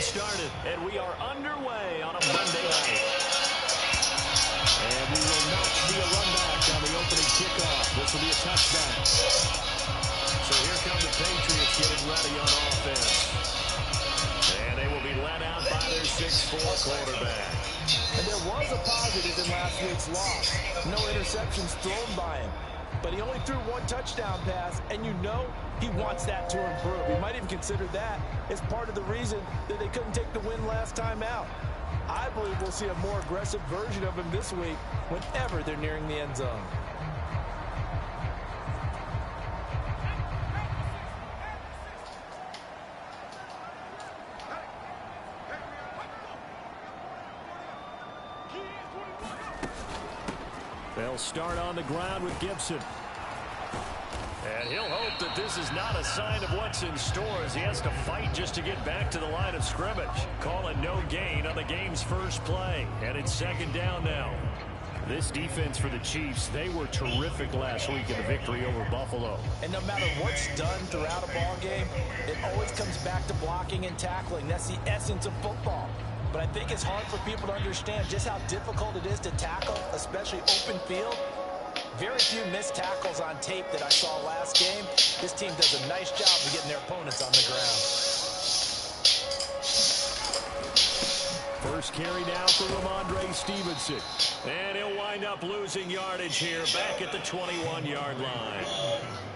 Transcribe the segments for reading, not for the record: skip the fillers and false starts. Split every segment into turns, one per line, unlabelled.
started, and we are underway on a Monday night. And we will not see a run back on the opening kickoff. This will be a touchdown. So here come the Patriots getting ready on offense. And they will be led out by their 6'4" quarterback.
And there was a positive in last week's loss. No interceptions thrown by him. But he only threw one touchdown pass, and you know he wants that to improve. He might even consider that as part of the reason that they couldn't take the win last time out. I believe we'll see a more aggressive version of him this week whenever they're nearing the end zone.
They'll start on the ground with Gibson. And he'll hope that this is not a sign of what's in store as he has to fight just to get back to the line of scrimmage. Calling no gain on the game's first play. And it's second down now. This defense for the Chiefs, they were terrific last week in the victory over Buffalo.
And no matter what's done throughout a ball game, it always comes back to blocking and tackling. That's the essence of football. But I think it's hard for people to understand just how difficult it is to tackle, especially open field. Very few missed tackles on tape that I saw last game. This team does a nice job of getting their opponents on the ground.
First carry now for Ramondre Stevenson. And he'll wind up losing yardage here back at the 21-yard line.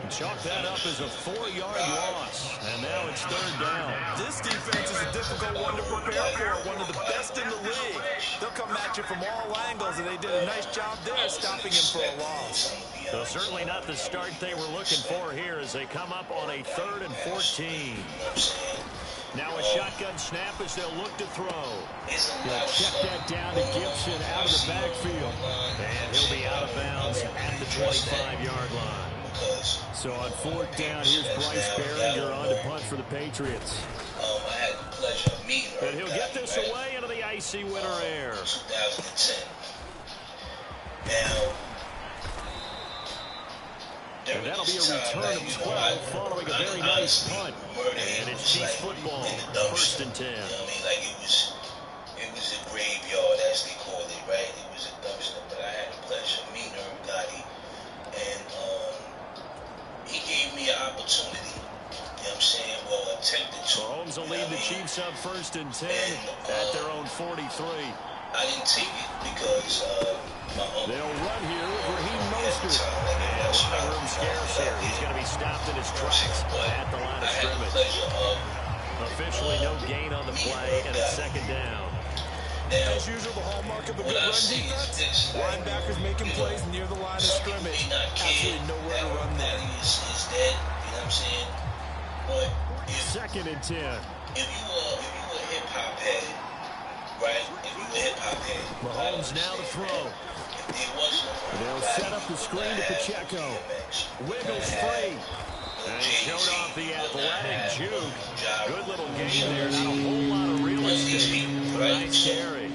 And chalk that up as a 4-yard loss. And now it's third down.
This defense is a difficult one to prepare for, one of the best in the league. They'll come at you from all angles, and they did a nice job there stopping him for a loss.
So certainly not the start they were looking for here as they come up on a 3rd and 14. Now a shotgun snap as they'll look to throw. He'll check that down to Gibson out of the backfield. And he'll be out of bounds at the 25-yard line. So on 4th down, here's Bryce Behringer on to punt for the Patriots.
I had the pleasure of meeting her.
And he'll get this away into the icy winter air.
2010. Now,
and that'll be a return of 12 following a very nice punt. And it's Chiefs football, 1st and 10.
You know what I mean? Like it was a graveyard, as they call it, right? It was a dumpster, but I had the pleasure of meeting her, Gotti. And he gave me an opportunity. You know what I'm saying? Well, attempted to.
Mahomes will lead the Chiefs up 1st and 10 at their own 43.
I didn't take it because Mahomes.
They'll run here with Raheem Mostert. And a lot of room scarce here. He's going to be stopped in his tracks at the line of scrimmage. Officially no gain on the play, and it's second down.
As usual, the hallmark of a good run defense. Linebackers making plays near the line of scrimmage. Absolutely nowhere to run there.
He's dead, you know what I'm saying? But
second and 10.
If you were hip-hop head, right? If you were hip-hop head.
Mahomes now to throw. They'll set up the screen to Pacheco. Wiggles free. And he showed off the athletic juke. Good little game there. Not a whole lot of real estate. Nice carry.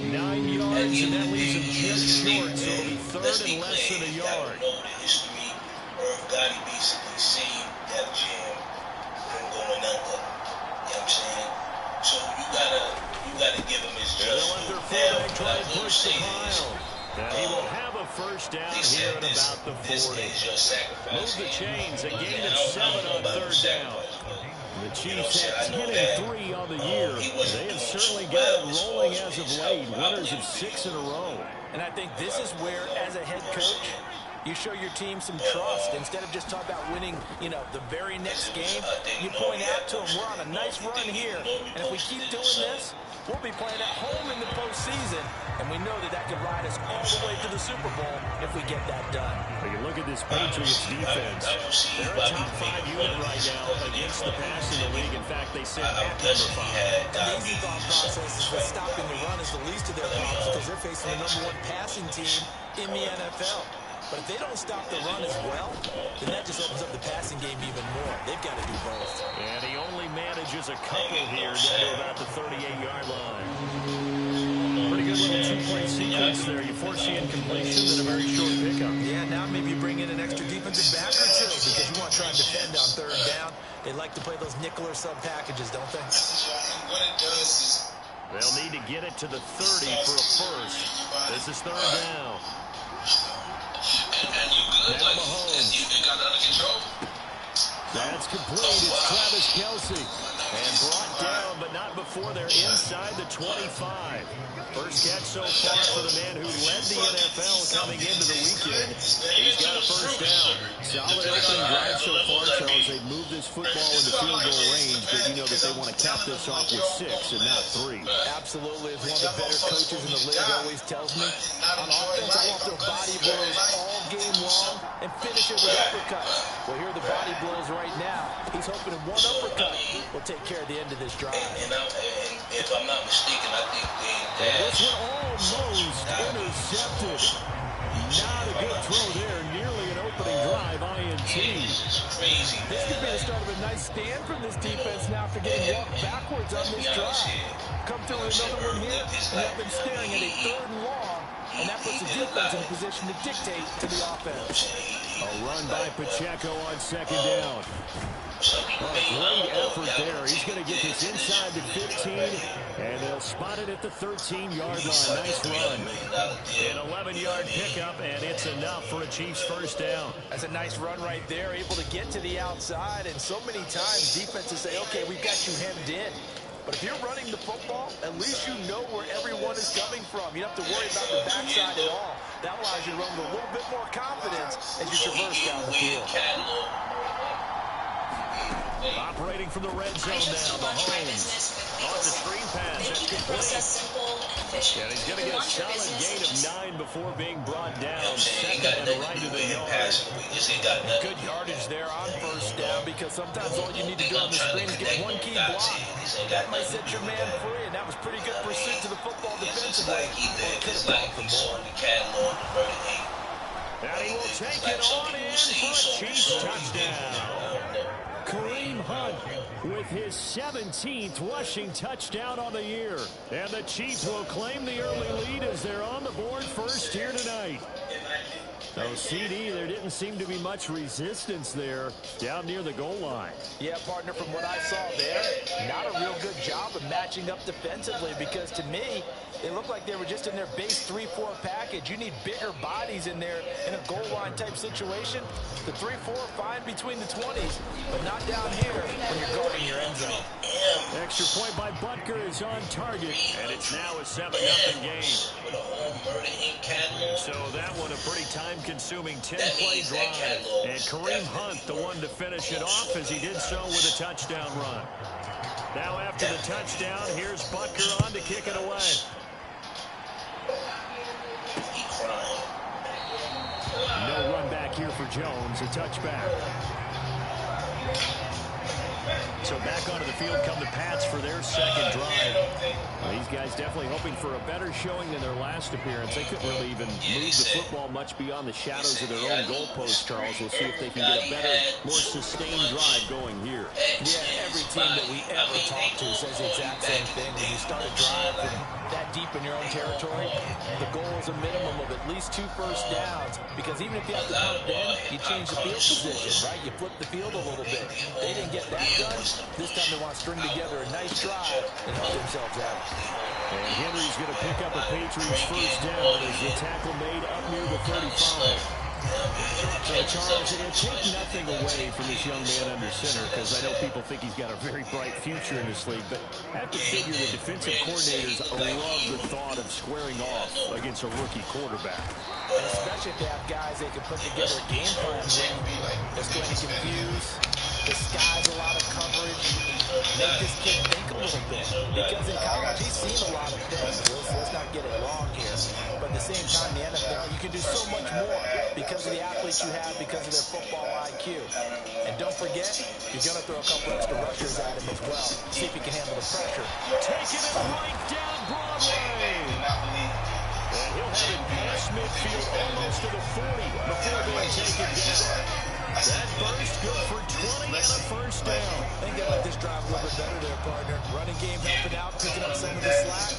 9 yards, and that leaves him just short. So it'll be 3rd and less than a yard.
Know the history. Irv Gotti basically saved that jam from going under. You know what I'm saying? So you gotta give him his just.
They'll let their fullback try and push the pile. Now he will have a first down here at about the 40. Move the chains, a gain of 7 on 3rd down. The Chiefs have 10 and 3 on the year. They have certainly got it rolling as of late. Winners of 6 in a row.
And I think this is where, as a head coach, you show your team some trust. Instead of just talking about winning, the very next game, you point out to them, we're on a nice run here. And if we keep doing this, we'll be playing at home in the postseason, and we know that can ride us all the way to the Super Bowl if we get that done.
When you look at this Patriots defense, they're a top 5 unit right now against the pass in the league. In fact, they sit at number 5.
The easy thought process is that stopping the run is the least of their problems because they're facing the #1 passing team in the NFL. But if they don't stop the run as well, then that just opens up the passing game even more. They've got to do both.
And he only manages a couple here down to about the 38-yard line. Pretty good little two-point sequence there. You force the incompletion and a very short pickup.
Yeah, now maybe you bring in an extra defensive back or two because you want to try and defend on 3rd down. They like to play those nickel or sub packages, don't they?
What it does
They'll need to get it to the 30 for a first. This is third down. Now Mahomes. That's complete. It's Travis Kelce. And brought down, but not before they're inside the 25. First catch so far for the man who led the NFL coming into the weekend. He's got a first down. Solid opening drive so far, Charles. They've moved this football into field goal range, but you know that they want to cap this off with 6 and not 3.
Absolutely. As one of the better coaches in the league always tells me, on offense, I want their body blows all game long and finish it with uppercuts. Well, here are the body blows right now. He's hoping in one uppercut will take care of the end of this drive.
And if I'm not mistaken, I think
this one almost intercepted. Not a good throw there. Nearly an opening drive, INT.
Crazy.
This could be the start of a nice stand from this defense now after getting walked backwards on this drive. Come through with another one here, and they've been staring at a third and long, and that puts the defense in a position to dictate to the offense.
A run by Pacheco on second down. Great effort there. He's going to get this inside the 15, and they'll spot it at the 13-yard line. Nice run. An 11-yard pickup, and it's enough for a Chiefs first down.
That's a nice run right there, able to get to the outside, and so many times defenses say, okay, we've got you hemmed in. But if you're running the football, at least you know where everyone is coming from. You don't have to worry about the backside at all. That allows you to run with a little bit more confidence as you traverse down the field.
Operating from the red zone now, Mahomes. On the screen pass, that's complete. And he's going to get a solid gain of 9 before being brought down. Second and right to the yard.
Good yardage there on first down, because sometimes all you need to do on the screen is get one key block. That might set your man free, and that was pretty good pursuit to the football defensively.
And he will take it on in for a Chiefs touchdown. Kareem Hunt with his 17th rushing touchdown on the year. And the Chiefs will claim the early lead as they're on the board first here tonight. So, CD, there didn't seem to be much resistance there down near the goal line.
Yeah, partner, from what I saw there, not a real good job of matching up defensively, because to me, it looked like they were just in their base 3-4 package. You need bigger bodies in there in a goal line type situation. The 3-4 fine between the 20s, but not down here when you're guarding your end zone.
Extra point by Butker is on target, and it's now a 7-0 game. So that one a pretty time-consuming 10-play drive. And Kareem Hunt, the one to finish it off, as he did so with a touchdown run. Now after the touchdown, here's Butker on to kick it away. No run back here for Jones, a touchback. So back onto the field come the Pats for their second drive. Well, these guys definitely hoping for a better showing than their last appearance. They couldn't really even move the football much beyond the shadows of their own goalpost, Charles. We'll see if they can get a better, more sustained drive going here.
Yeah, every team that we ever talk to says the exact same thing. When you start a drive from that deep in your own territory, the goal is a minimum of at least 2 first downs, because even if you have to punt in, you change the field position, right? You flip the field a little bit. They didn't get that done. This time they want to string together a nice drive and help themselves out.
And Henry's going to pick up a Patriots first down as the tackle made up near the 35. So, Charles, it'll take nothing away from this young man under center, because I know people think he's got a very bright future in this league, but I have to figure the defensive coordinators love the thought of squaring off against a rookie quarterback.
And especially if they have guys they can put together a game plan that's going to confuse, disguise a lot of coverage, make this kid think a little bit. Because in college, he's seen a lot of things. Let's not get it wrong here. But at the same time, the NFL, you can do so much more because of the athletes you have, because of their football IQ. And don't forget, you're going to throw a couple extra rushers at him as well. See if he can handle the pressure.
Taking it right down Broadway. And he'll have it past midfield almost to the 40 before being taken down. That burst good for 20 and a first down.
I think they let this drive a little bit better there, partner. Running game helping out, picking up some of the slack.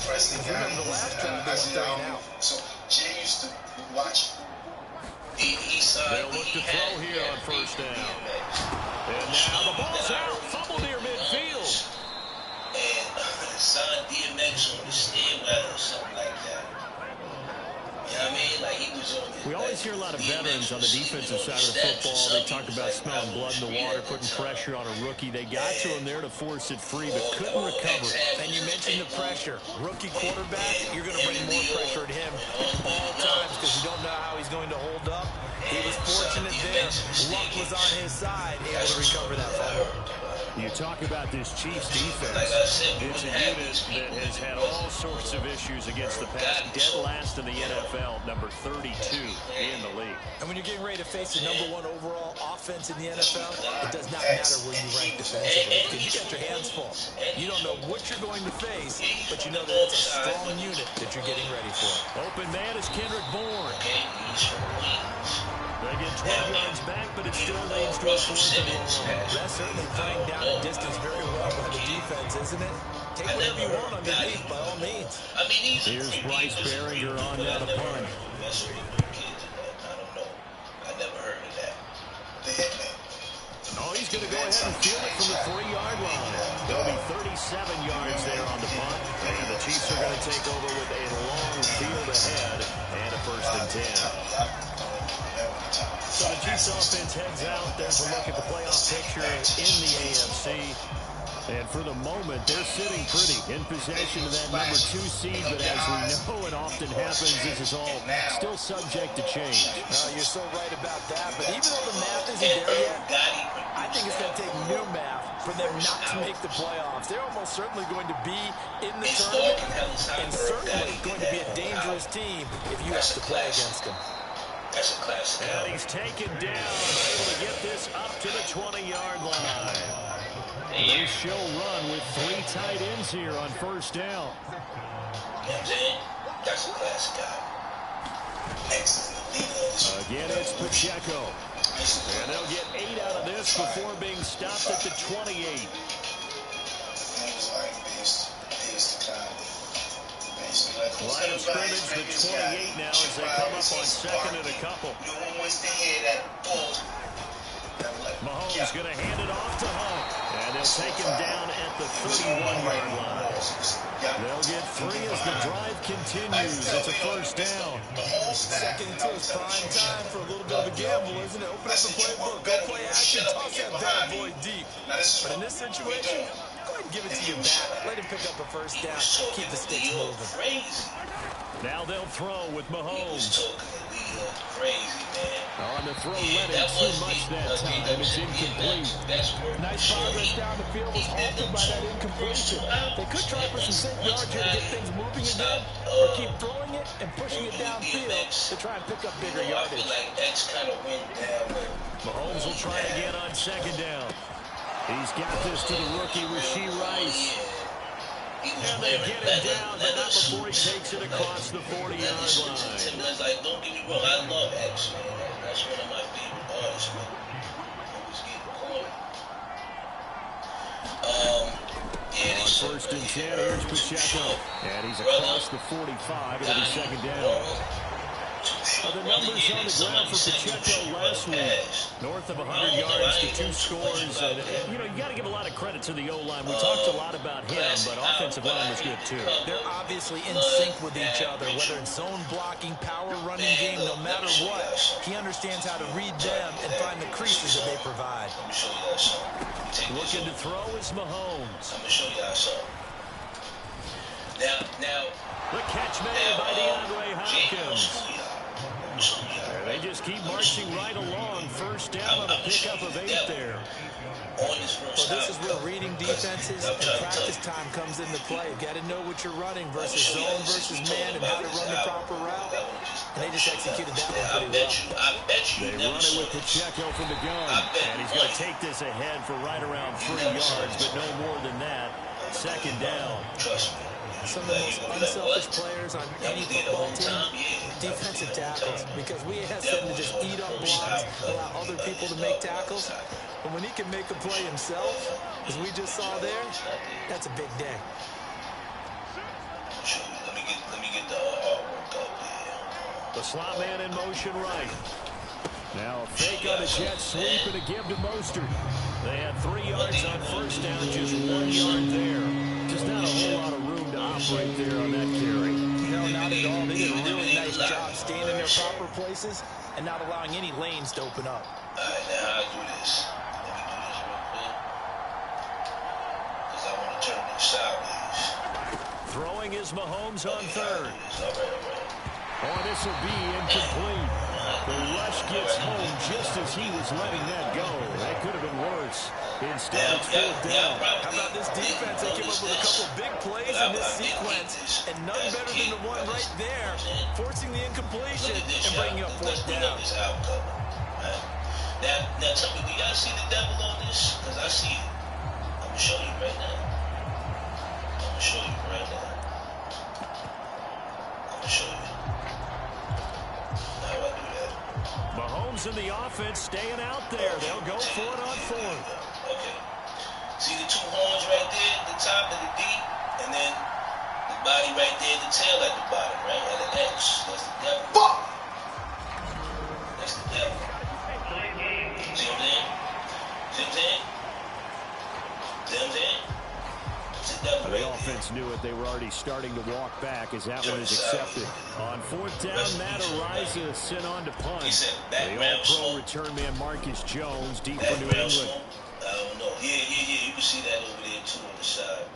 Remember the last drive they went 3 and out.
So Jay used to watch.
They'll look to throw here on first down. And now the ball's out. Fumble near midfield.
And signed DMX on the
hear a lot of veterans on the defensive side of the football. They talk about smelling blood in the water, putting pressure on a rookie. They got to him there to force it free, but couldn't recover.
And you mentioned the pressure. Rookie quarterback, you're going to bring more pressure at him at all times because you don't know how he's going to hold up. He was fortunate there. Luck was on his side, able to recover that fumble.
You talk about this Chiefs defense. It's a unit that has had all sorts of issues against the pass. Dead last in the NFL, number 32 in the league.
And when you're getting ready to face the #1 overall offense in the NFL, it does not matter where you rank defensively because you got your hands full. You don't know what you're going to face, but you know that it's a strong unit that you're getting ready for.
Open man is Kendrick Bourne. They get 12 yards back, but it still leads to a 4th and long.
That's certainly playing down a distance very well by the defense, isn't it? Take whatever you want underneath, by all means.
Here's Bryce Behringer on down a punt.
I don't know. I never heard of that.
Oh, he's going to go ahead and field it from the 3-yard line. There'll be 37 yards there on the punt. And the Chiefs are going to take over with a long field ahead and a 1st and 10. So the Chiefs offense heads out. There's a look at the playoff picture in the AFC. And for the moment, they're sitting pretty in possession of that number 2 seed. But as we know, it often happens, this is all still subject to change.
You're so right about that. But even though the math isn't there yet, I think it's going to take new math for them not to make the playoffs. They're almost certainly going to be in the tournament and certainly going to be a dangerous team if you have to play against them.
That's a classic.
And he's taken down, able to get this up to the 20-yard line. They show run with 3 tight ends here on 1st down.
You know what I'm saying? That's a classic guy.
Again, it's Pacheco. And they'll get 8 out of this before being stopped at the 28. Line of scrimmage, the 28 now as they come up on 2nd and a couple. Mahomes going to hand it off to Hunt. And they'll take him down at the 31-yard line. They'll get 3 as the drive continues. It's a 1st down.
2nd and 2 is prime time for a little bit of a gamble, isn't it? Open up the playbook, go play action, toss that bad boy deep. But in this situation, go ahead and give it to your back. Let him pick up a 1st down. Keep the sticks moving.
Now they'll throw with Mahomes. On the throw, let it too much that time. It's incomplete.
Nice progress down the field was halted by that incompletion. They could try for some safe yards here to get things moving again, or keep throwing it and pushing it downfield to try and pick up bigger yardage.
Mahomes will try again on 2nd down. He's got this to the rookie, Rashee Rice. And they get him down, but not before he takes it across the 40-yard line.
Like, don't get me wrong, I love X, man. That's one of my favorite artists, man. Always getting corny.
On 1st and 10, here's Pacheco. And he's across the 45. It'll be 2nd down. The numbers on the ground for Pacheco last week. North of 100 yards to 2 scores. And, you got to give a lot of credit to the O-line. We talked a lot about him, but offensive line was good, too.
They're obviously in sync with each other, whether it's zone blocking, power running game, no matter what. He understands how to read them and find the creases that they provide.
Looking to throw is Mahomes.
I'm going to show y'all something. Now,
the catch made by DeAndre Hopkins. They just keep marching right along. 1st down on a pickup of 8 there.
Well, this is where reading defenses and practice time comes into play. You've got to know what you're running versus zone versus man and how to run the proper route. And they just executed that one pretty well.
They run it with Pacheco from the gun. And he's going to take this ahead for right around 3 yards, but no more than that. 2nd down.
Some of the most unselfish players on any football team, defensive tackles, because we ask them to just eat up blocks, allow other people to make tackles. But when he can make a play himself, as we just saw there, that's a big day.
Let me get the artwork up here.
The slot man in motion right. Now a fake on the jet sweep and a give to Mostert. They had 3 yards on 1st down, just 1 yard there. Just not a whole lot of room to operate there on that carry.
No, not at all. They did a really nice job staying in their proper places and not allowing any lanes to open up.
All right, now how I do this? Let me do this real quick. Because I want to turn this sideways.
Throwing is Mahomes on third.
All right.
Oh, this will be incomplete. The rush gets home just as he was letting that go. That could have been worse. Instead, it's fourth down.
How about this defense? They came up with a couple big plays in this sequence, and none better than the one right there, forcing the incompletion and bringing up fourth down.
Now tell me, do y'all see the devil on this? Because I see it. I'm going to show you right now.
Mahomes and the offense staying out there. They'll go for it on fourth.
Okay. See the two horns right there, the top and the deep, and then the body right there, the tail at the bottom, right? At the edge. That's the devil. Fuck! That's the devil. See what I'm saying?
The offense knew it. They were already starting to walk back as that one is accepted. On fourth down, Matt Ariza sent on to punt. The all-pro return man Marcus Jones deep for New England.
I don't know. Yeah. You can see that over there, too, on the side.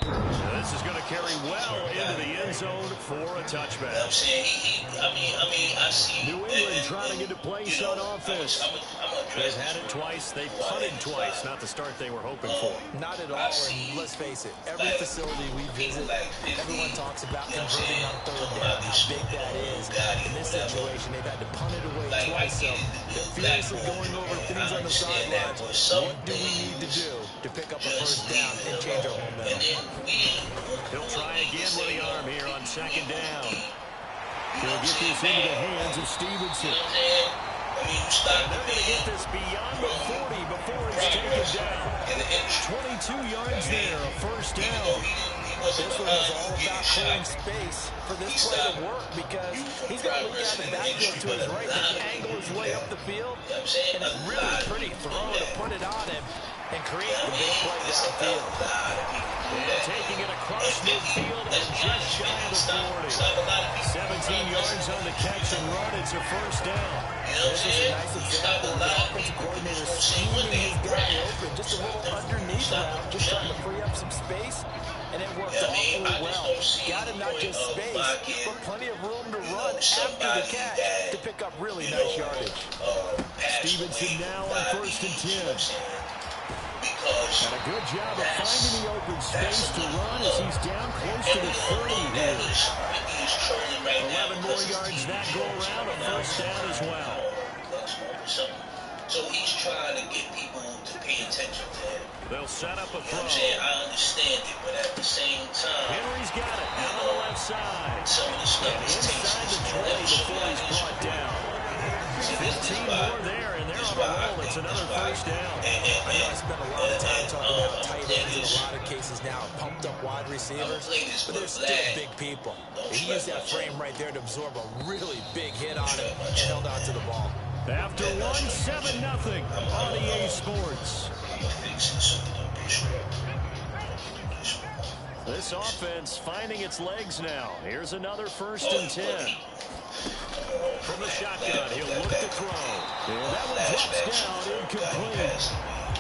Now this is going to carry well into the end zone for a touchback.
I'm saying, I see.
New England trying to get a place on offense. They've had it twice. They've punted twice. Not the start they were hoping for.
Not at all. And let's face it, every facility we visit, everyone talks about converting on third down, how big that is. In this situation, they've had to punt it away twice. So they're furiously going over things on the sidelines. What do we need to do to pick up a first down and change our momentum?
He'll try again with the arm here on second down. He'll get this into the hands of Stevenson. And they're going to get this beyond the 40 before it's taken down. 22 yards there, a first down.
This one is all about clearing space for this play to work because he's going to leak out the backfield to his right and angle his way up the field. And it's really pretty throw to put it on him and create the big play downfield.
And taking it across midfield and just shy of the 40. 17 yards on the catch and run. It's a first down.
This is a nice example of the offensive coordinator scheming his guy open. Just a little underneath route, just trying to free up some space. And it worked awfully well. Got him not just space, but plenty of room to run after the catch to pick up really nice yardage.
Stevenson now on first and 10. And a good job of finding the open space to run as he's down close to the 30 here. 11 more yards that go around, a first down as well.
So he's trying to get people to pay attention to him.
They'll set up a throw.
I understand it, but at the same time,
Henry's got it out on the left side.
Some of the stuff
and inside the 20 before he's brought down. 15 more there, and they're on a roll. It's another first down.
I know I spent a lot of time talking about tight ends in a lot of cases now, pumped up wide receivers, but they're still big people. He used that frame right there to absorb a really big hit on him and held on to the ball.
After 1-7-0 on EA Sports. This offense finding its legs now. Here's another first and 10. From the shotgun, he'll look to throw. And that one drops down, incomplete.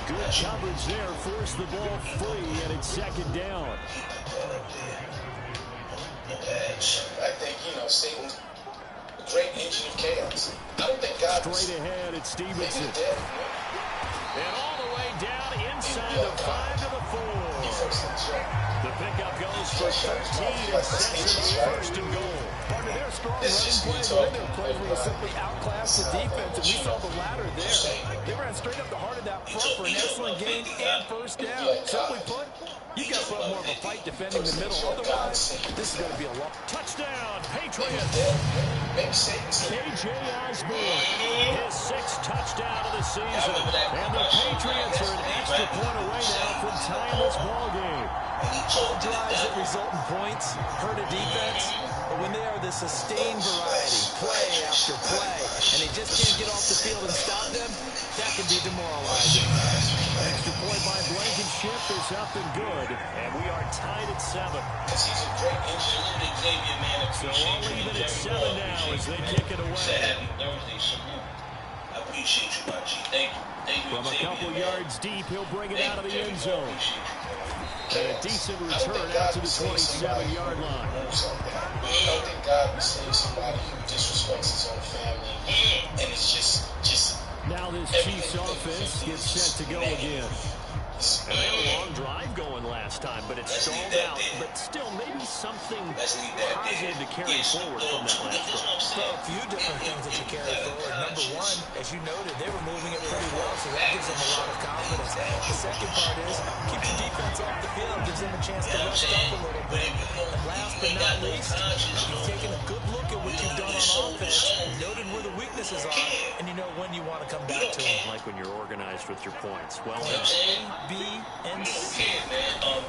Good coverage there, forced the ball free, and it's second down.
I think, Satan's a great engine of chaos. I don't think God
straight ahead, it's Stevenson. And all the way down inside the 5 to the 4. The pickup goes for 13 and sets it first and goal.
Partner, they're strong running plays, and they're plays where you simply outclass the defense, and we saw the latter there. They ran straight up the heart of that front for an excellent gain and first down. Simply put, you got to put more of a fight defending the middle. Otherwise, this is going to be a long
touchdown, Patriots. KJ Osborne, his 6th touchdown of the season. And the Patriots are an extra point away now from tying this ball game.
All drives that result in points hurt a defense, but when they are the sustained variety, play after play, and they just can't get off the field and stop them, that can be demoralizing.
Extra point by Blankenship is up and good, and we are tied at 7.
He's a great engineer.
Xavier, man,
So
appreciate
all
you.
even at 7 now as they kick it away.
It's a happy Thursday, salute. I appreciate you, my G. Thank you. Thank you,
From a
Xavier,
couple
man.
yards deep, he'll bring it
Thank
out of the
you,
end
Jimmy.
zone. And a decent
I don't
return
think
out
God
to
would
the
save somebody
27-yard
who
line.
moves like that. I don't think God would save somebody who disrespects his own family. And it's just
Now this Chiefs offense gets set to go again. And they had a long drive going last time, but it stalled out. But still, maybe something positive to carry forward from that last drive.
Well, a few different things that you carry forward. Number one, as you noted, they were moving it pretty well, so that gives them a lot of confidence. The second part is, keep your defense off the field, gives them a chance to rest up a little bit. And last but not least, you've taken a good look at what you've done on offense, noted where the weaknesses are, and you know when you want to come back to them.
Like when you're organized with your points. Well
A,
done.
B, and C.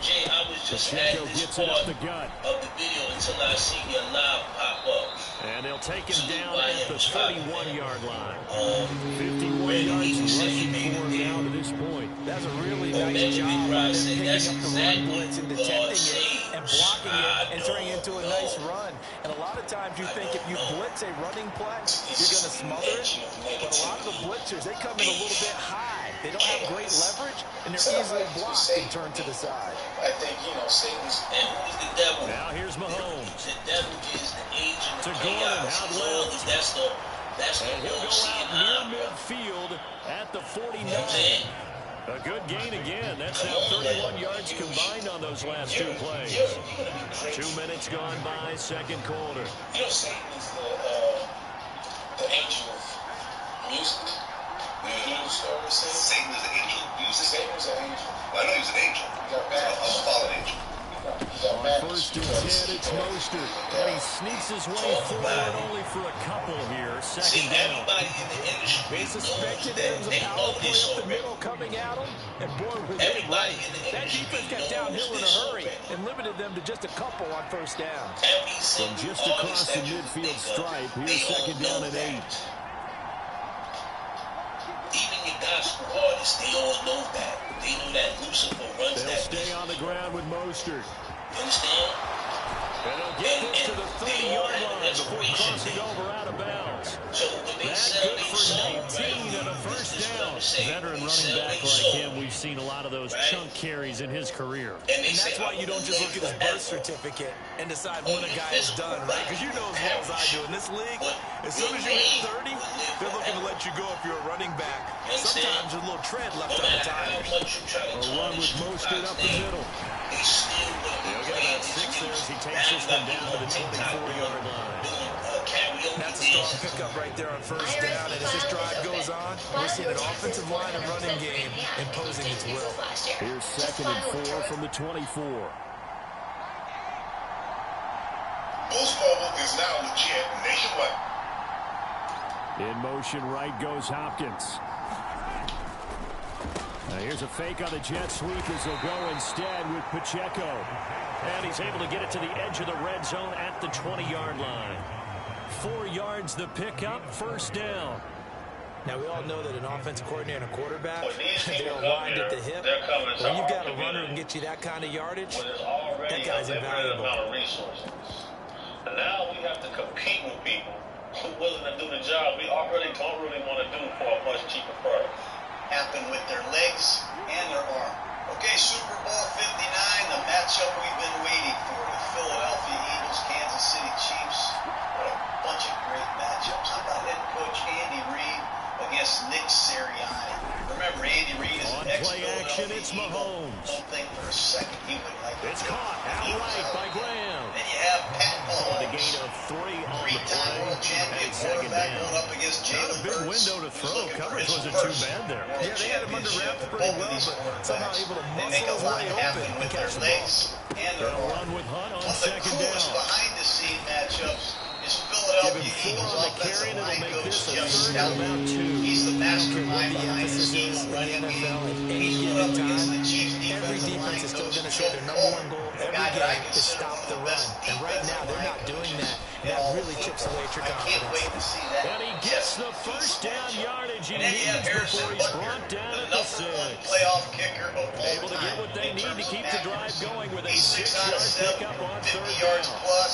Jay, I was just
Pacheco
at this
gets it
part
up the gut.
of the video until I see your live pop up.
And they'll take him down at the 31-yard line. 51 yards rushing for him now to this point.
That's a really nice job by them picking up the run blitz and detecting it and blocking it and turning it into a nice run. And a lot of times you think if you blitz a running play, you're going to smother it. But a lot of the blitzers, they come in a little bit high. They don't have great leverage, and they're easily blocked and turned to the side.
I think, Satan's...
And who's the devil?
Now here's Mahomes.
The devil is the agent of
To Gordon,
chaos.
out left.
That's the
And he'll go out near midfield at the 49. A good gain again. That's now 31 yards combined on those last two plays. 2 minutes gone by, second quarter.
Satan is the angel of music.
Satan is an angel of music.
Satan is an angel.
Well, I know he was an angel. I'm a fallen angel.
On first and 10, it's Mostert. And he sneaks his way forward only for a couple here. Second down.
They suspected there was a power play up the middle coming at them, and boy, were they right. That defense got downhill in a hurry and limited them to just a couple on first down.
From just across the midfield stripe, here's second down and 8.
Even your gospel artists, they all know that. They know that Lucifer runs
They'll
that.
stay on the ground with Mostert.
You understand?
And he'll get this to the 30-yard line before crossing over out of bounds. That's good for 19 and a first down. Veteran running back like him, we've seen a lot of those chunk carries in his career.
And that's why you don't just look at his birth certificate and decide when a guy is done, right? Because you know as well as I do, in this league, as soon as you hit 30, they're looking to let you go if you're a running back. Sometimes there's a little tread left on the tires.
A run with Mostert up the middle. He'll get about 6 there as he takes this one down to the 24-yard line.
That's a strong pickup right there on first down. And as this drive goes on, we're seeing an offensive line and running game imposing its will.
Here's second and 4 from the 24.
Boost Mobile is now legit nationwide.
In motion right goes Hopkins. Now here's a fake on the jet sweep as he'll go instead with Pacheco. And he's able to get it to the edge of the red zone at the 20-yard line. 4 yards the pickup, first down.
Now, we all know that an offensive coordinator and a quarterback, they're aligned at the hip. When you've got a runner who can get you that kind of yardage, that guy's invaluable.
And now we have to compete with people who are willing to do the job we already don't really want to do for a much cheaper product.
Happen with their legs and their arm. Okay, Super Bowl 59, the matchup we've been waiting for with Philadelphia Eagles, Kansas City Chiefs. What a bunch of great matchups. How about head coach Andy Reid against Nick Sirianni? Remember, Andy Reid is
On
an
play action,
ex-Philadelphia
it's
Eagle.
Mahomes.
Don't think for a second he would like it.
It's caught outright by Graham.
Then you have Pat
On the
Mahomes,
gain of 3 on the
three-time
play.
world champion
And second
quarterback
down.
going up against
Not
Jalen
a big
Hurts.
window to
He's
throw.
looking for
Coverage
his
wasn't too
first
bad there.
Yeah, they had him under wraps pretty well, but somehow able to
They make
muscle
a
his
lot
way
happen
open and
with their
catch the ball.
legs and their
They'll
arm.
run with Hunt on
One of the
second
coolest
down.
behind-the-scene matchups is
Give
Philadelphia
him 4
Eagles
on the
offensive
carry, and it'll
line
make
coach
this a
Jeff
third and
Stelton.
about 2.
He's the
I don't care
mastermind
what the
behind the
emphasis
scheme
is
of
in the
running
NFL
game.
at any
He's
given
going up against
time.
the Chiefs
Every
defensive
defense
line
is still
coach
going to say
Joe
their number one
Coleman,
goal
the
every
guy that I
game is
consider
stop
one
the
of the
run.
best
And right now, they're not
defensive
doing
line
that.
coaches
That
in
really
all
chips
football.
away at your
I can't wait
confidence.
to see that.
And he gets the first down yardage he
And then you have
needs
Harrison
before he's
Butker,
brought down
the
at the
number 1
6.
playoff kicker of all
Able to get
time
what they
in
need to
terms of
keep the drive
accuracy.
going with a
He's 6 out of
6-yard
7,
pickup on
50
third
yards
down.
plus.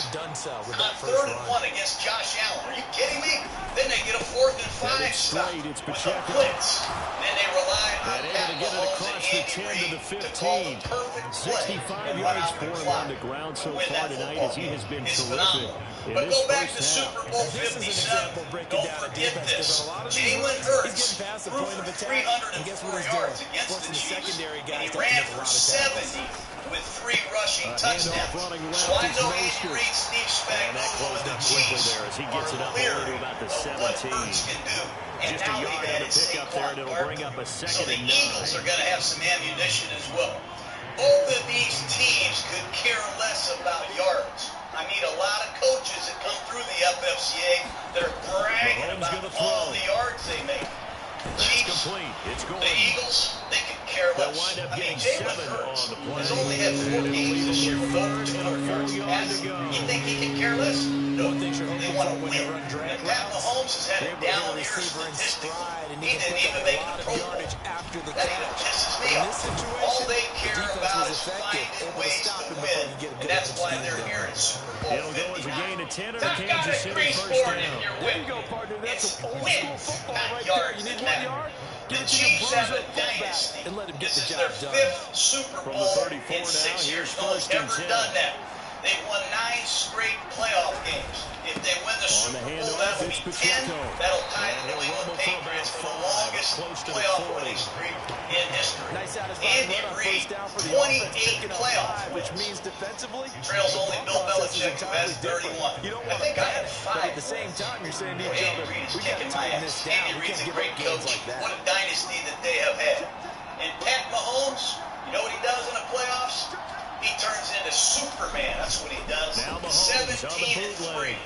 they've done so with
on
that first
third
run.
and 1 against Josh Allen. Are you kidding me? Then they get a 4th 5 stop.
It's Pacheco.
Blitz. And then they relied on
And able to get it
Mahomes
across
and
the 10
Andy
to the
Reid
15.
to call the perfect play
65
and run
yards
out
for
the
him
clock
on the ground so
to win
far
that
tonight
football
as he has been
game. It's
terrific
phenomenal.
in
But
this
go back to
first half.
Super Bowl
This is an
57.
example breaking
Don't
down a
forget
defense, because
this.
on a lot of these
Jalen
runs, he's
Hurts
getting past the
threw
point of
for
attack, and guess what
304
he's
yards
doing?
against
Forcing
the
the
Chiefs,
secondary
and
guys
he
to have to
ran
make a
for
lot of tackles.
70 with 3 rushing
Handoff
touchdowns.
running
So
left
I
is
know Andy
Mostert.
Reid, Steve
And that
Spagnuolo,
closed
and the
up quickly
Chiefs
there as he gets it
are
up only
leery
to about the
of what
17.
Hurts can do. And
Just a
now
yard
he
on the
added
pickup there, and
Saquon
it'll bring
Barkley.
up a
So
second
the
and
Eagles
9.
are going to have some ammunition as well. Both of these teams could care less about yards. I meet a lot of coaches that come through the FFCA that are bragging
Mahomes
about
gonna
all
throw.
the yards they make.
That's
Chiefs,
complete. It's
the
Gordon.
Eagles, they could care
They'll
less.
wind up
I mean,
getting
Jalen
7
Hurts
on the play.
has only had 4
And it'll
games
leave
this year
them
with
with
over
3rd and a
200
full
yards
yard to
passing.
go.
You think he can care less? No.
One thing you're
They
hoping
want
for
to
when you
win.
run drag
And Pat
routes,
Mahomes has had a
you're able to get
down
a
year
receiver in
statistically.
stride, and
He
he can
didn't
pick
even
up a
make
lot
the
of
Pro Bowl.
yardage after the
That even
catch.
pisses
But
me
in
off.
this situation,
All they
the
care
defense
about
was
is
effective,
finding
able to
ways
stop
to
him
win.
before he get a
And
good
that's
enough
why
scheme
they're
going.
here in Super Bowl
It'll go as a
59.
gain of 10 on the
Doc got
Kansas
it,
City
Grease
first
Board, if
down.
you're
There
with
you go,
me.
partner. That's
It's
some old
wins,
school football
not
right there.
yards
You
that
need 1
matter.
yard?
The
Give it to your
Chiefs have
bruiser
a
fullback
dynasty.
and let him get
This
the
is their
job done.
5th Super
From
Bowl
the 34
in
now,
6 years.
here's
No one's
first and
ever
10.
done that. They've won 9 straight playoff games. If they win the
On
Super
the
Bowl,
handoff,
that'll
it's
be 10.
Pacheco.
That'll tie
And
the New
he'll
England
rumble for about
Patriots for the
5,
longest
close to the
playoff
40.
winning streak in history.
Nice satisfying
Andy
run on
Reid,
first down for the offense,
28
picking up
playoff
5, which
wins.
means defensively,
Trails
the
only
thought
Bill
process is
Belichick, who has
entirely
31.
different. You don't
I
want to
think I had
panic, but
5
at the same time, you're saying to
Well,
each
Andy
other,
Reid is
we got to
kicking my
tighten
ass.
this down.
Andy
We
Reid's
can't
a
give
great
up games
coach.
like that.
What a dynasty that they have had. And Pat Mahomes, you know what he does in the playoffs? He turns into Superman. That's what he does.
Now Mahomes on the
17-3
bootleg.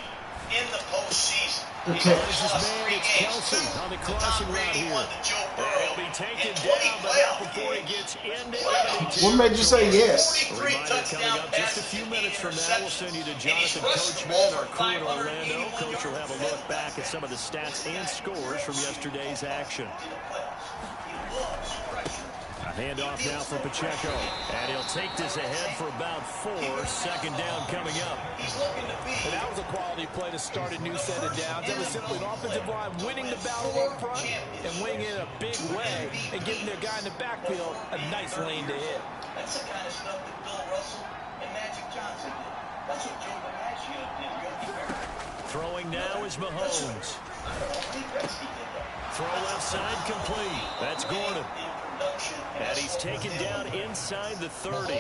in the postseason. He's
Okay.
only
His
lost
man,
3
it's
games.
Kelsey
2
on the
to
crossing
Tom
route
Brady,
here.
1 to Joe
And
Burrow.
he'll be taken
In 20
down, but not
playoff
before he
games.
gets into
Playoffs.
What made you say yes?
43
Reminder
touchdown
coming up just a
passes
few
and
minutes
8
from now. We'll send you to Jonathan Coachman, our crew in Orlando. Coach will have a look back at some of the stats and scores from yesterday's action. A handoff now for Pacheco. And he'll take this ahead for about 4. Second down coming up.
And that was a quality play to start a new set of downs. It was simply an offensive line winning the battle up front and winning it in a big way and giving their guy in the backfield a nice lane to hit.
That's the kind of stuff that Bill Russell and Magic Johnson did. That's what Joe DiMaggio did. Yogi Berra.
Throwing now is Mahomes.
I don't think Gretzky did that.
Throw left side complete. That's Gordon. And he's taken down inside the 30.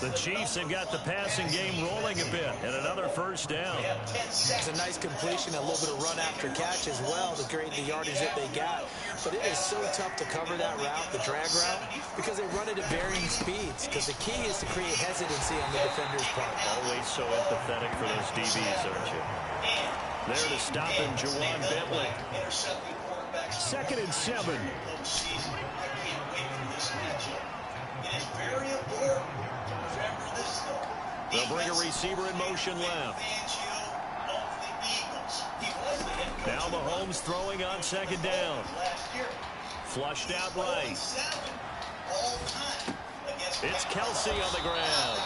The Chiefs have got the passing game rolling a bit. And another first down.
It's a nice completion, a little bit of run after catch as well to create the yardage that they got. But it is so tough to cover that route, the drag route, because they run it at varying speeds. Because the key is to create hesitancy on the defender's part.
Always so empathetic for those DBs, aren't you? There to stop him, Jawan Bentley. 2nd and 7. They'll bring a receiver in motion left. Now Mahomes throwing on 2nd down. Flushed out right. It's Kelsey on the ground.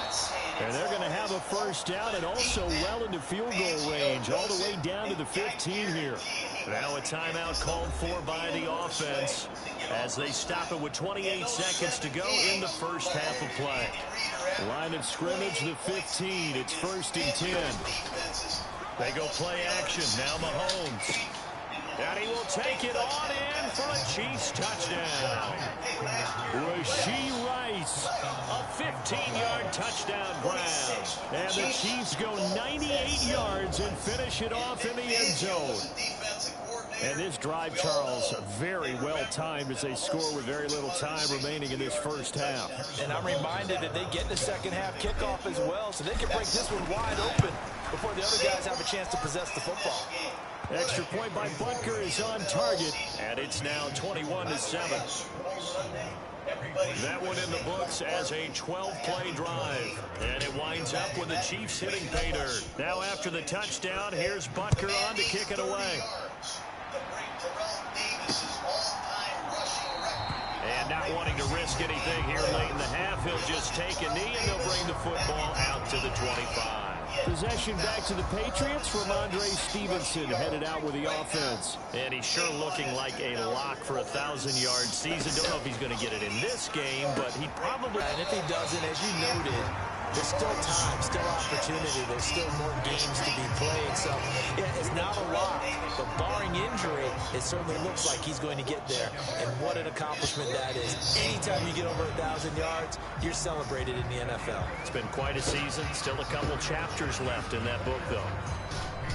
And they're going to have a first down and also well into field goal range, all the way down to the 15 here. Now a timeout called for by the offense as they stop it with 28 seconds to go in the first half of play. Line of scrimmage, the 15. It's 1st and 10. They go play action. Now Mahomes. And he will take it on in for a Chiefs touchdown. Rashee Rice, a 15-yard touchdown grab. And the Chiefs go 98 yards and finish it off in the end zone. And this drive, Charles, very well timed as they score with very little time remaining in this first half.
And I'm reminded that they get the second half kickoff as well, so they can break this one wide open before the other guys have a chance to possess the football.
Extra point by Butker is on target, and it's now 21-7. That one in the books as a 12-play drive, and it winds up with the Chiefs hitting pay dirt. Now after the touchdown, here's Butker on to kick it away. And not wanting to risk anything here late in the half, he'll just take a knee, and they'll bring the football out to the 25. Possession back to the Patriots from Andre Stevenson, headed out with the offense. And he's sure looking like a lock for a 1,000-yard season. Don't know if he's going to get it in this game, but he probably...
And if he doesn't, as you noted, there's still time, still opportunity. There's still more games to be played. So, yeah, it's not a lock, but barring injury, it certainly looks like he's going to get there. And what an accomplishment that is. Anytime you get over 1,000 yards, you're celebrated in the NFL.
It's been quite a season. Still a couple chapters left in that book, though.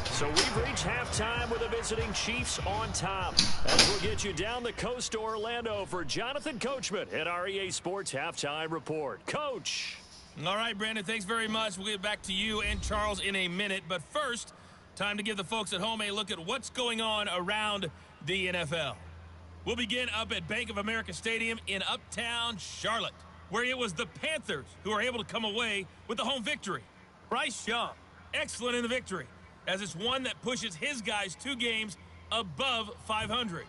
So we've reached halftime with the visiting Chiefs on top. As we'll get you down the coast to Orlando for Jonathan Coachman at our EA Sports Halftime Report. Coach.
All right, Brandon, thanks very much. We'll get back to you and Charles in a minute. But first, time to give the folks at home a look at what's going on around the NFL. We'll begin up at Bank of America Stadium in Uptown Charlotte, where it was the Panthers who are able to come away with the home victory. Bryce Young, excellent in the victory, as it's one that pushes his guys 2 games above 500.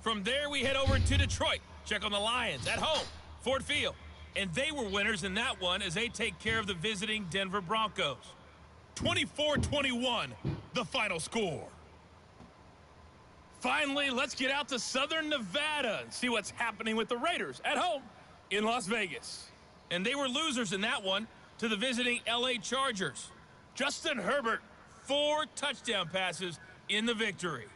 From there, we head over to Detroit. Check on the Lions at home, Ford Field. And they were winners in that one as they take care of the visiting Denver Broncos. 24-21, the final score. Finally, let's get out to Southern Nevada and see what's happening with the Raiders at home in Las Vegas. And they were losers in that one to the visiting LA Chargers. Justin Herbert, 4 touchdown passes in the victory.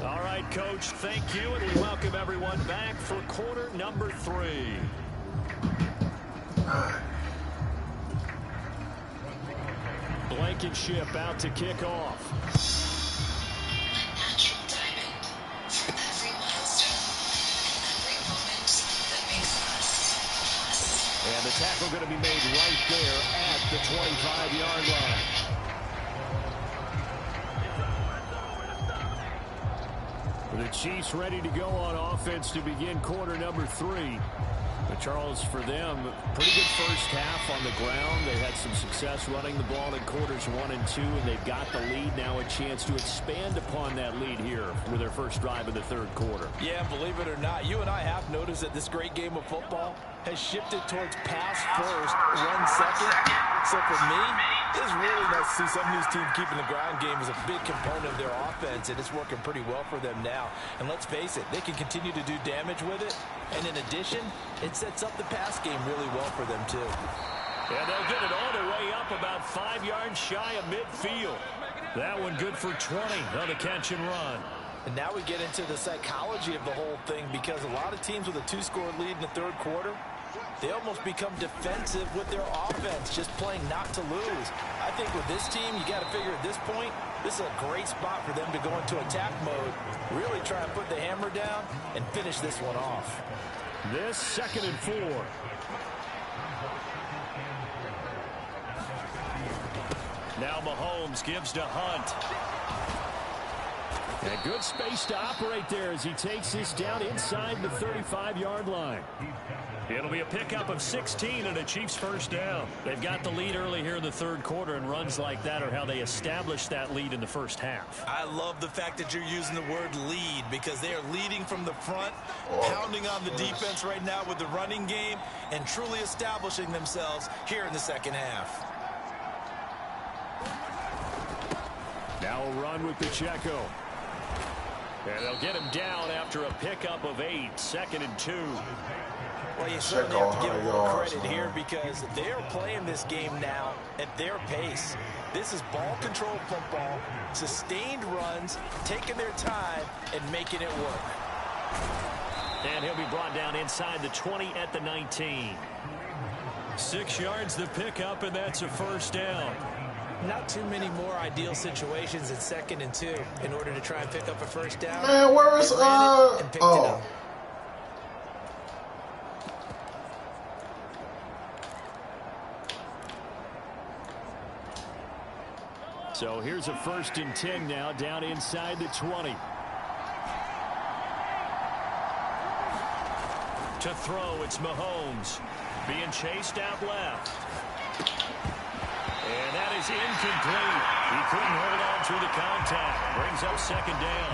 All right, Coach, thank you, and we welcome everyone back for quarter number 3. Blankenship out to kick off.
Natural diamond for every milestone and every moment that makes us.
And the tackle going to be made right there at the 25-yard line. The Chiefs ready to go on offense to begin quarter number 3. But Charles, for them, pretty good first half on the ground. They had some success running the ball in quarters 1 and 2, and they've got the lead now, a chance to expand upon that lead here with their first drive of the third quarter.
Yeah, believe it or not, you and I have noticed that this great game of football has shifted towards pass first, run second. So for me, it's really nice to see some of these teams keeping the ground game as a big component of their offense, and it's working pretty well for them now. And let's face it, they can continue to do damage with it. And in addition, it sets up the pass game really well for them, too.
And they'll get it all the way up about 5 yards shy of midfield. That one good for 20 on the catch and run.
And now we get into the psychology of the whole thing, because a lot of teams with a 2-score lead in the third quarter, they almost become defensive with their offense, just playing not to lose. I think with this team, you got to figure at this point, this is a great spot for them to go into attack mode, really try and put the hammer down and finish this one off.
This 2nd and 4. Now Mahomes gives to Hunt. And good space to operate there as he takes this down inside the 35-yard line. It'll be a pickup of 16 and a Chiefs first down. They've got the lead early here in the third quarter, and runs like that are how they establish that lead in the first half.
I love the fact that you're using the word lead, because they are leading from the front, pounding on the defense right now with the running game, and truly establishing themselves here in the second half.
Now a run with Pacheco. And they'll get him down after a pickup of 8, 2nd and 2.
Well, you certainly have to give them more credit here, because they are playing this game now at their pace. This is ball control football, sustained runs, taking their time, and making it work.
And he'll be brought down inside the 20 at the 19. 6 yards the pickup, and that's a first down.
Not too many more ideal situations in 2nd and 2 in order to try and pick up a first down.
Man, where's
it up.
So here's a 1st and 10 now, down inside the 20. To throw, it's Mahomes. Being chased out left. And that is incomplete. He couldn't hold on through the contact. Brings up second down.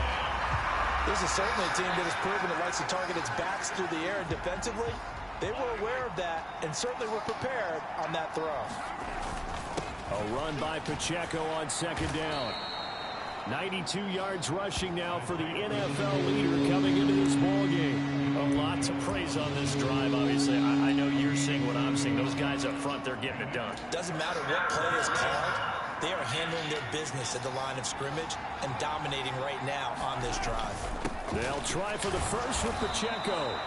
This is certainly a team that has proven it likes to target its backs through the air, and defensively, they were aware of that and certainly were prepared on that throw.
A run by Pacheco on second down. 92 yards rushing now for the NFL leader coming into this ballgame. A lot to praise on this drive, obviously. I know you're seeing what I'm seeing. Those guys up front, they're getting it done.
Doesn't matter what play is called. They are handling their business at the line of scrimmage and dominating right now on this drive.
They'll try for the first with Pacheco.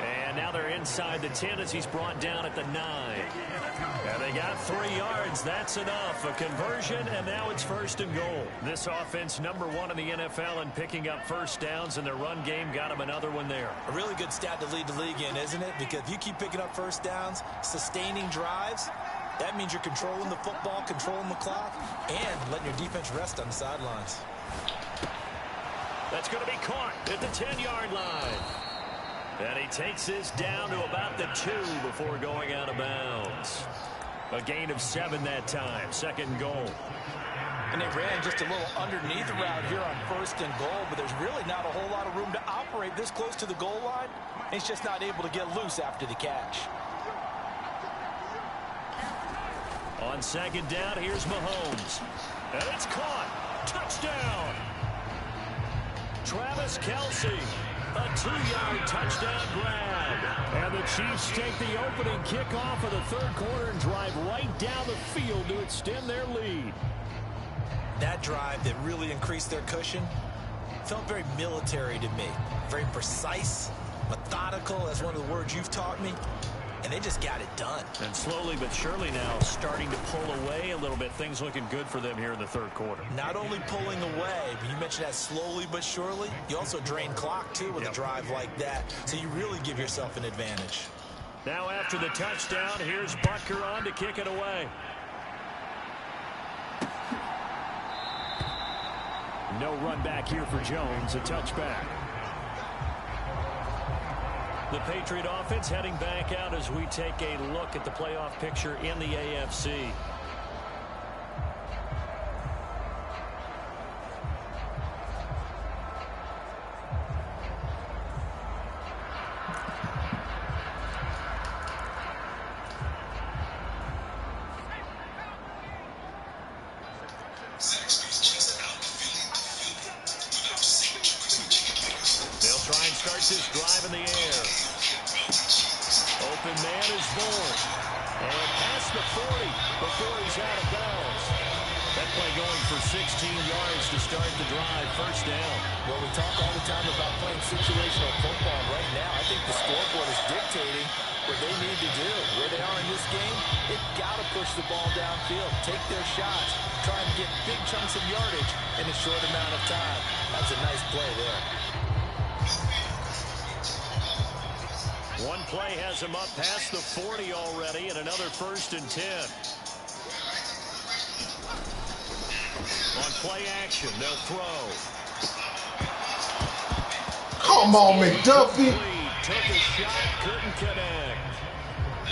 And now they're inside the 10 as he's brought down at the 9. And they got 3 yards. That's enough. A conversion, and now it's first and goal. This offense, number 1 in the NFL in picking up first downs, and their run game got them another one there.
A really good stat to lead the league in, isn't it? Because if you keep picking up first downs, sustaining drives, that means you're controlling the football, controlling the clock, and letting your defense rest on the sidelines.
That's going to be caught at the 10-yard line. And he takes this down to about the 2 before going out of bounds. A gain of 7 that time. Second and goal.
And they ran just a little underneath route here on first and goal, but there's really not a whole lot of room to operate this close to the goal line. He's just not able to get loose after the catch.
On second down, here's Mahomes. And it's caught. Touchdown. Travis Kelce. A 2-yard touchdown grab. And the Chiefs take the opening kickoff of the third quarter and drive right down the field to extend their lead.
That drive that really increased their cushion felt very military to me. Very precise, methodical. That's one of the words you've taught me. And they just got it done.
And slowly but surely now starting to pull away a little bit. Things looking good for them here in the third quarter.
Not only pulling away, but you mentioned that slowly but surely. You also drain clock, too, with a drive like that. So you really give yourself an advantage.
Now after the touchdown, here's Butker on to kick it away. No run back here for Jones. A touchback. The Patriot offense heading back out as we take a look at the playoff picture in the AFC. They'll try and start this drive in the air. Open man is born. And past the 40 before he's out of bounds. That play going for 16 yards to start the drive. First down.
Well, we talk all the time about playing situational football. Right now, I think the scoreboard is dictating what they need to do. Where they are in this game, they've got to push the ball downfield, take their shots, try and get big chunks of yardage in a short amount of time. That's a nice play there.
One play has him up past the 40 already, and another first and 10. On play action, they'll throw.
Come on, McDuffie.
Took a shot, couldn't connect.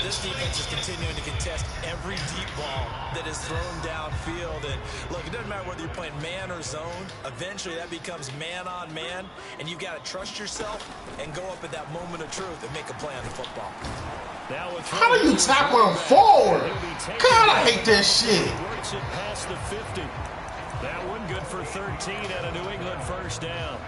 This defense is continuing to contest every deep ball that is thrown downfield. And look, it doesn't matter whether you're playing man or zone. Eventually, that becomes man on man, and you've got to trust yourself and go up at that moment of truth and make a play on the football.
How do you tackle him forward? God, I hate that shit.
Works it past the 50. That one good for 13 at a New England first down.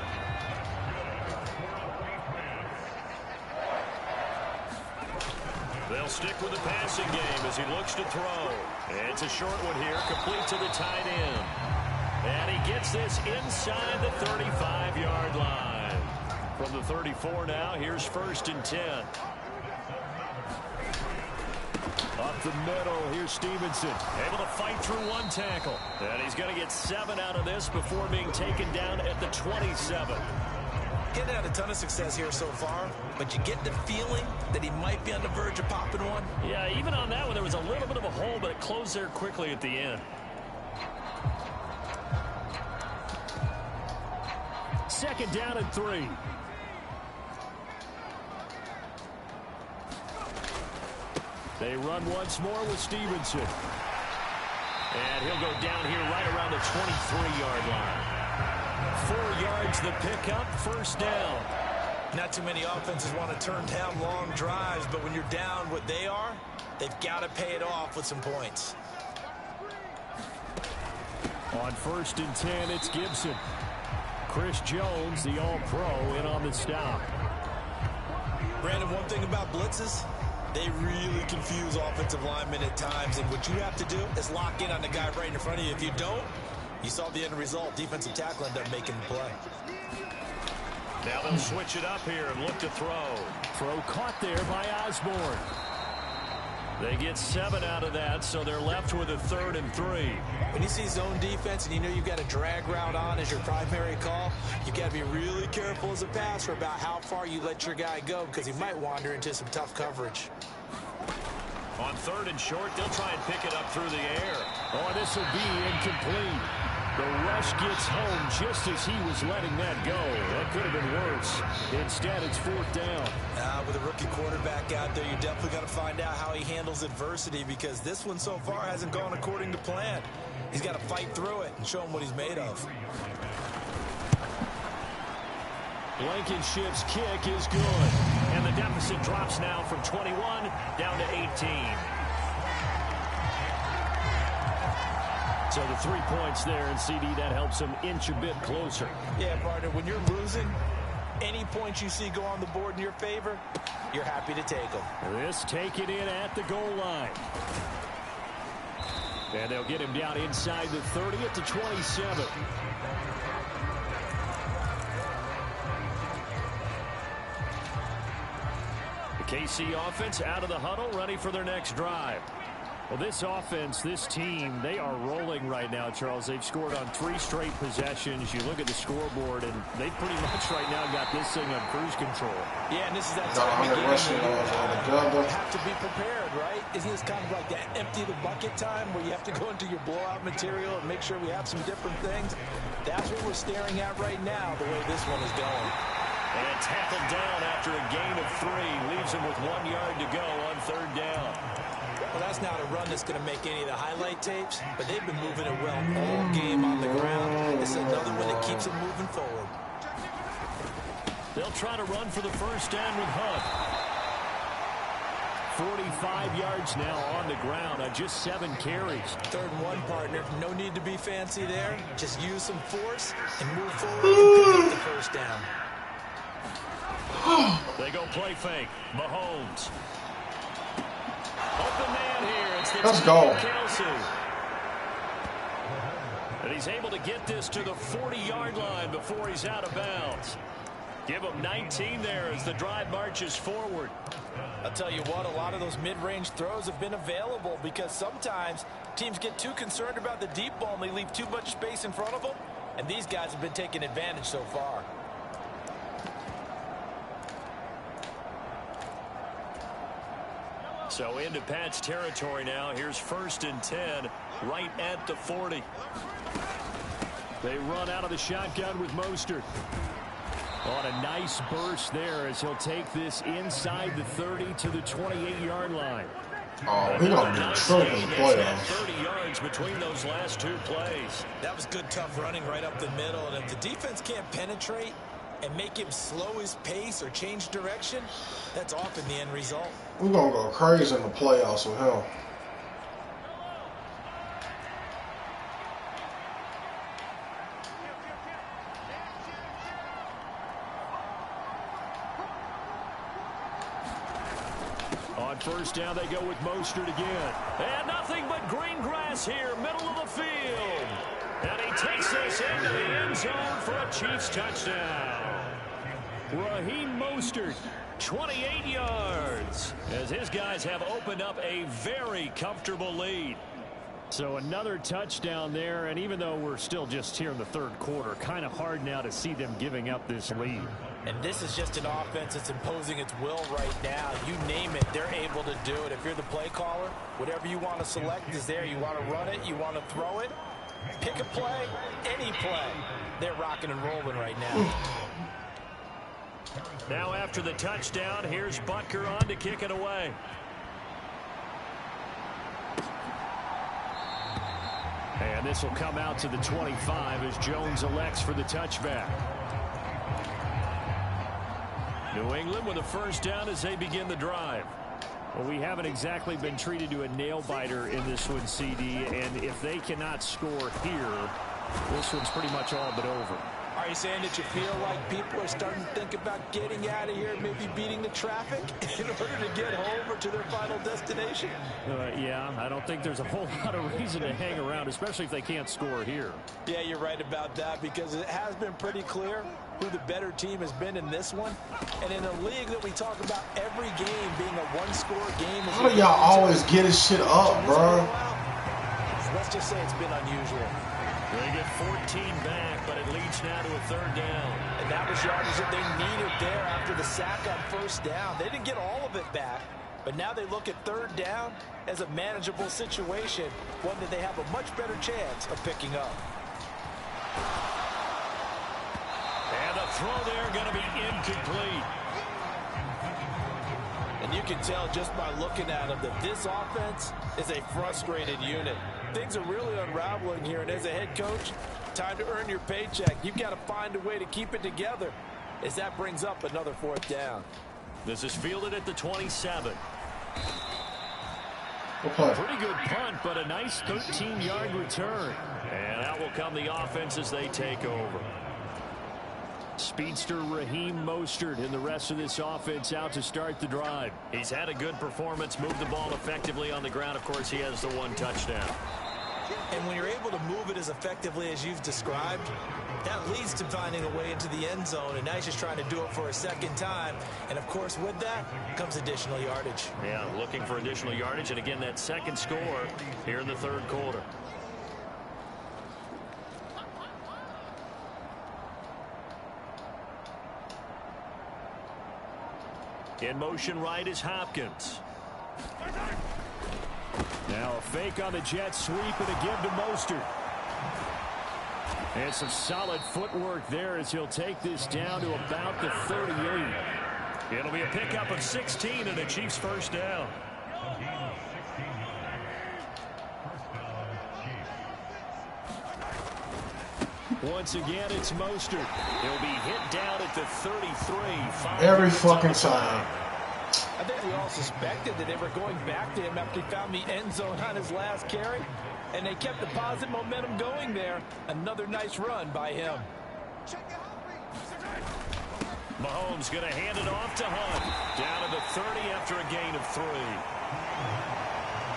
They'll stick with the passing game as he looks to throw. It's a short one here, complete to the tight end. And he gets this inside the 35-yard line. From the 34 now, here's first and 10. Up the middle, here's Stevenson. Able to fight through one tackle. And he's going to get 7 out of this before being taken down at the 27.
Getting had a ton of success here so far, but you get the feeling that he might be on the verge of popping one.
Yeah, even on that one, there was a little bit of a hole, but it closed there quickly at the end. Second down and 3. They run once more with Stevenson. And he'll go down here right around the 23-yard line. 4 yards the pickup, first down.
Not too many offenses want to turn down long drives, but when you're down what they are, they've got to pay it off with some points.
On 1st and 10, it's Gibson. Chris Jones, the All-Pro, in on the stop.
Brandon, one thing about blitzes, they really confuse offensive linemen at times, and what you have to do is lock in on the guy right in front of you. If you don't, you saw the end result. Defensive tackle ended up making the play.
Now they'll switch it up here and look to throw. Throw caught there by Osborne. They get 7 out of that, so they're left with a 3rd and 3.
When you see zone defense and you know you've got a drag route on as your primary call, you've got to be really careful as a passer about how far you let your guy go because he might wander into some tough coverage.
On 3rd and short, they'll try and pick it up through the air. Oh, this will be incomplete. The rush gets home just as he was letting that go. That could have been worse. Instead, it's 4th down.
With a rookie quarterback out there, you're definitely going to find out how he handles adversity because this one so far hasn't gone according to plan. He's got to fight through it and show him what he's made of.
Blankenship's kick is good. And the deficit drops now from 21 down to 18. So the 3 points there, and CD, that helps him inch a bit closer.
Yeah, partner, when you're losing, any points you see go on the board in your favor, you're happy to take them.
This taken in at the goal line. And they'll get him down inside the 30 at the 27. The KC offense out of the huddle, ready for their next drive. Well, this offense, this team, they are rolling right now, Charles. They've scored on 3 straight possessions. You look at the scoreboard, and they pretty much right now got this thing on cruise control.
Yeah, and this is that time of game where you have to be prepared, right? Isn't this kind of like that empty the bucket time where you have to go into your blowout material and make sure we have some different things? That's what we're staring at right now, the way this one is going.
And tackled down after a gain of 3. Leaves him with 1 yard to go on 3rd down.
Well, that's not a run that's going to make any of the highlight tapes, but they've been moving it well all game on the ground. This is another one that keeps them moving forward.
They'll try to run for the first down with Hunt. 45 yards now on the ground on just 7 carries.
3rd and 1, partner. No need to be fancy there. Just use some force and move forward and pick up the first down.
They go play fake. Mahomes. Open man here. It's the
Let's go.
Kelsey. And he's able to get this to the 40-yard line before he's out of bounds. Give him 19 there as the drive marches forward.
I'll tell you what, a lot of those mid-range throws have been available because sometimes teams get too concerned about the deep ball and they leave too much space in front of them. And these guys have been taking advantage so far.
So into Pat's territory now. Here's 1st and 10 right at the 40. They run out of the shotgun with Mostert. On a nice burst there as he'll take this inside the 30 to the 28-yard line.
Oh, he don't get trouble in the playoffs.
30 yards between those last 2 plays.
That was good, tough running right up the middle. And if the defense can't penetrate and make him slow his pace or change direction, that's often the end result.
We're going to go crazy in the playoffs with him.
On 1st down, they go with Mostert again. And nothing but green grass here, middle of the field. And he takes this into the end zone for a Chiefs touchdown. Raheem Mostert, 28 yards, as his guys have opened up a very comfortable lead. So another touchdown there, and even though we're still just here in the 3rd quarter, kind of hard now to see them giving up this lead.
And this is just an offense that's imposing its will right now. You name it, they're able to do it. If you're the play caller, whatever you want to select is there. You want to run it, you want to throw it, pick a play, any play. They're rocking and rolling right now.
Now after the touchdown, here's Butker on to kick it away. And this will come out to the 25 as Jones elects for the touchback. New England with a first down as they begin the drive. Well, we haven't exactly been treated to a nail-biter in this one, CD, and if they cannot score here, this one's pretty much all but over.
Are you saying that you feel like people are starting to think about getting out of here, maybe beating the traffic in order to get home or to their final destination?
Yeah, I don't think there's a whole lot of reason to hang around, especially if they can't score here.
Yeah, you're right about that, because it has been pretty clear who the better team has been in this one. And in a league that we talk about every game being a one-score game.
How do y'all always get this shit up, bro?
Let's just say it's been unusual.
They get 14 back, but it leads now to a third down.
And that was yardage that they needed there after the sack on first down. They didn't get all of it back, but now they look at third down as a manageable situation, one that they have a much better chance of picking up.
And the throw there going to be incomplete.
And you can tell just by looking at them that this offense is a frustrated unit. Things are really unraveling here, and as a head coach, time to earn your paycheck. You've got to find a way to keep it together as that brings up another fourth down.
This is fielded at the 27.
Okay.
Pretty good punt, but a nice 13-yard return. And out will come the offense as they take over. Speedster Raheem Mostert and the rest of this offense out to start the drive. He's had a good performance, moved the ball effectively on the ground. Of course, he has the one touchdown.
And when you're able to move it as effectively as you've described, that leads to finding a way into the end zone. And now he's just trying to do it for a second time. And, of course, with that comes additional yardage.
Yeah, looking for additional yardage. And, again, that second score here in the third quarter. In motion right is Hopkins. Now a fake on the jet sweep and a give to Mostert. And some solid footwork there as he'll take this down to about the 38. It'll be a pickup of 16 and a Chiefs first down. Once again, it's Mostert. He'll be hit down at the 33.
Every fucking time.
I think we all suspected that they were going back to him after he found the end zone on his last carry. And they kept the positive momentum going there. Another nice run by him.
Mahomes going to hand it off to Hunt. Down to the 30 after a gain of 3.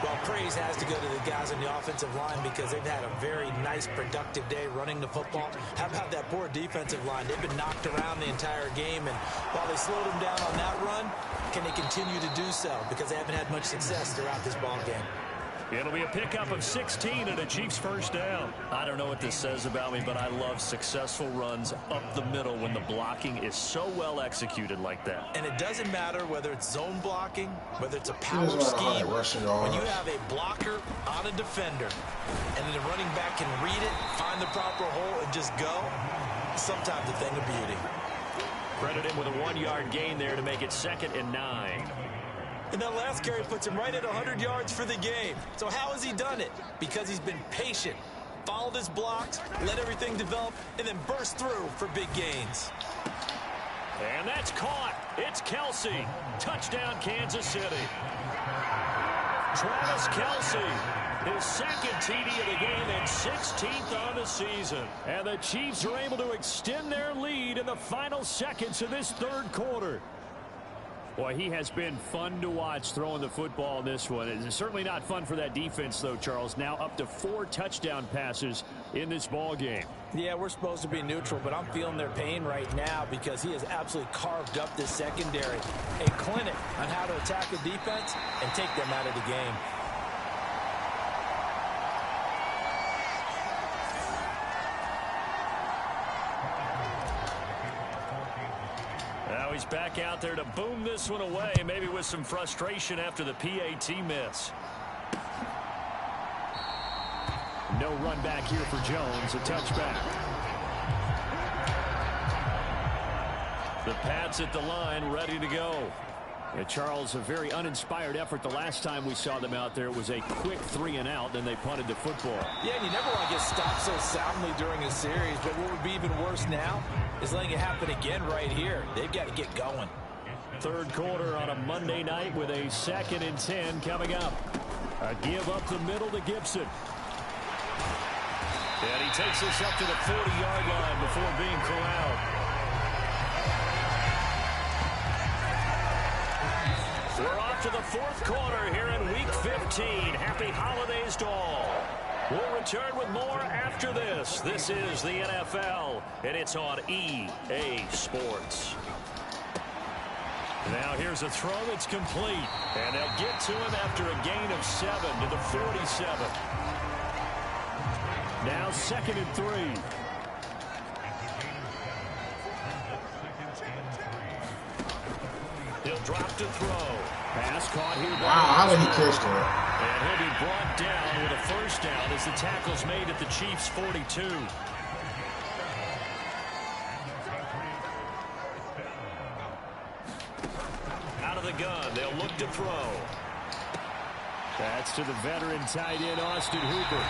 Well, praise has to go to the guys on the offensive line because they've had a very nice, productive day running the football. How about that poor defensive line? They've been knocked around the entire game, and while they slowed them down on that run, can they continue to do so? Because they haven't had much success throughout this ball game.
It'll be a pickup of 16 and a Chiefs first down. I don't know what this says about me, but I love successful runs up the middle when the blocking is so well executed like that.
And it doesn't matter whether it's zone blocking, whether it's a power scheme. When you have a blocker on a defender and then the running back can read it, find the proper hole, and just go, sometimes a thing of beauty.
Credit him with a 1-yard gain there to make it 2nd and 9.
And that last carry puts him right at 100 yards for the game. So how has he done it? Because he's been patient, followed his blocks, let everything develop, and then burst through for big gains.
And that's caught. It's Kelsey. Touchdown, Kansas City. Travis Kelsey, his 2nd TD of the game and 16th on the season. And the Chiefs are able to extend their lead in the final seconds of this third quarter. Boy, he has been fun to watch throwing the football in this one. It's certainly not fun for that defense, though, Charles. Now up to 4 touchdown passes in this ball game.
Yeah, we're supposed to be neutral, but I'm feeling their pain right now because he has absolutely carved up this secondary. A clinic on how to attack a defense and take them out of the game.
Now he's back out there to boom this one away, maybe with some frustration after the PAT miss. No run back here for Jones, a touchback. The Pats at the line, ready to go. And Charles, a very uninspired effort the last time we saw them out there. It was a quick 3-and-out, then they punted the football.
Yeah, and you never want to get stopped so soundly during a series, but what would be even worse now is letting it happen again right here. They've got to get going.
Third quarter on a Monday night with a 2nd and 10 coming up. A give up the middle to Gibson. And he takes us up to the 40-yard line before being corralled. We're off to the 4th quarter here in Week 15. Happy holidays to all. We'll return with more after this. This is the NFL, and it's on EA Sports. Now here's a throw that's complete. And they'll get to him after a gain of 7 to the 47. Now 2nd and 3. He'll drop to throw. Pass caught here.
Wow, how did he catch that?
And he'll be brought down with a first down as the tackle's made at the Chiefs' 42. Out of the gun, they'll look to throw. That's to the veteran tight end, Austin Hooper.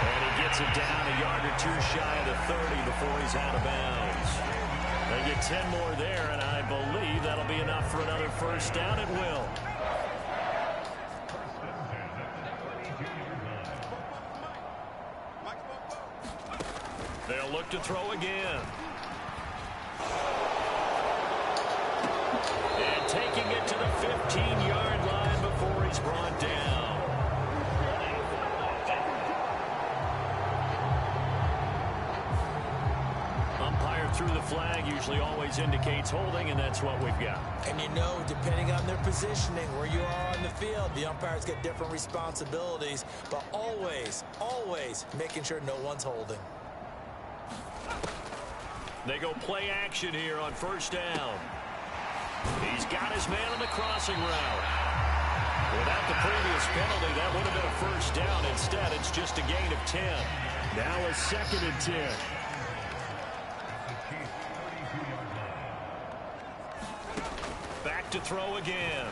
And he gets it down a yard or 2 shy of the 30 before he's out of bounds. They get 10 more there, and I believe that'll be enough for another first down. It will. They'll look to throw again. And taking it to the 15-yard line before he's brought down. Umpire threw the flag, usually always indicates holding, and that's what we've got.
And you know, depending on their positioning, where you are on the field, the umpires get different responsibilities, but always, always making sure no one's holding.
They go play action here on first down. He's got his man on the crossing route. Without the previous penalty, that would have been a first down. Instead, it's just a gain of 10. Now a 2nd and 10. Back to throw again.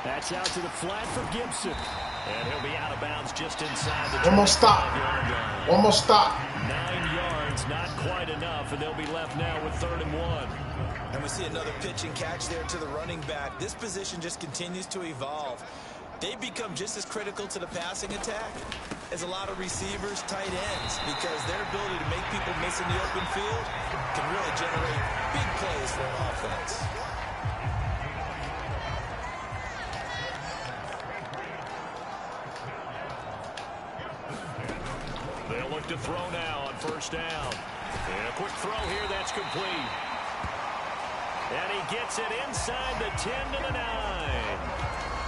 That's out to the flat for Gibson. And he'll be out of bounds just inside the 25-yard line.
One more stop.
9 yards, not quite enough, and they'll be left now with 3rd and 1.
And we see another pitch and catch there to the running back. This position just continues to evolve. They become just as critical to the passing attack as a lot of receivers, tight ends, because their ability to make people miss in the open field can really generate big plays for an offense.
They'll look to throw now on first down. And a quick throw here, that's complete. And he gets it inside the 10 to the 9.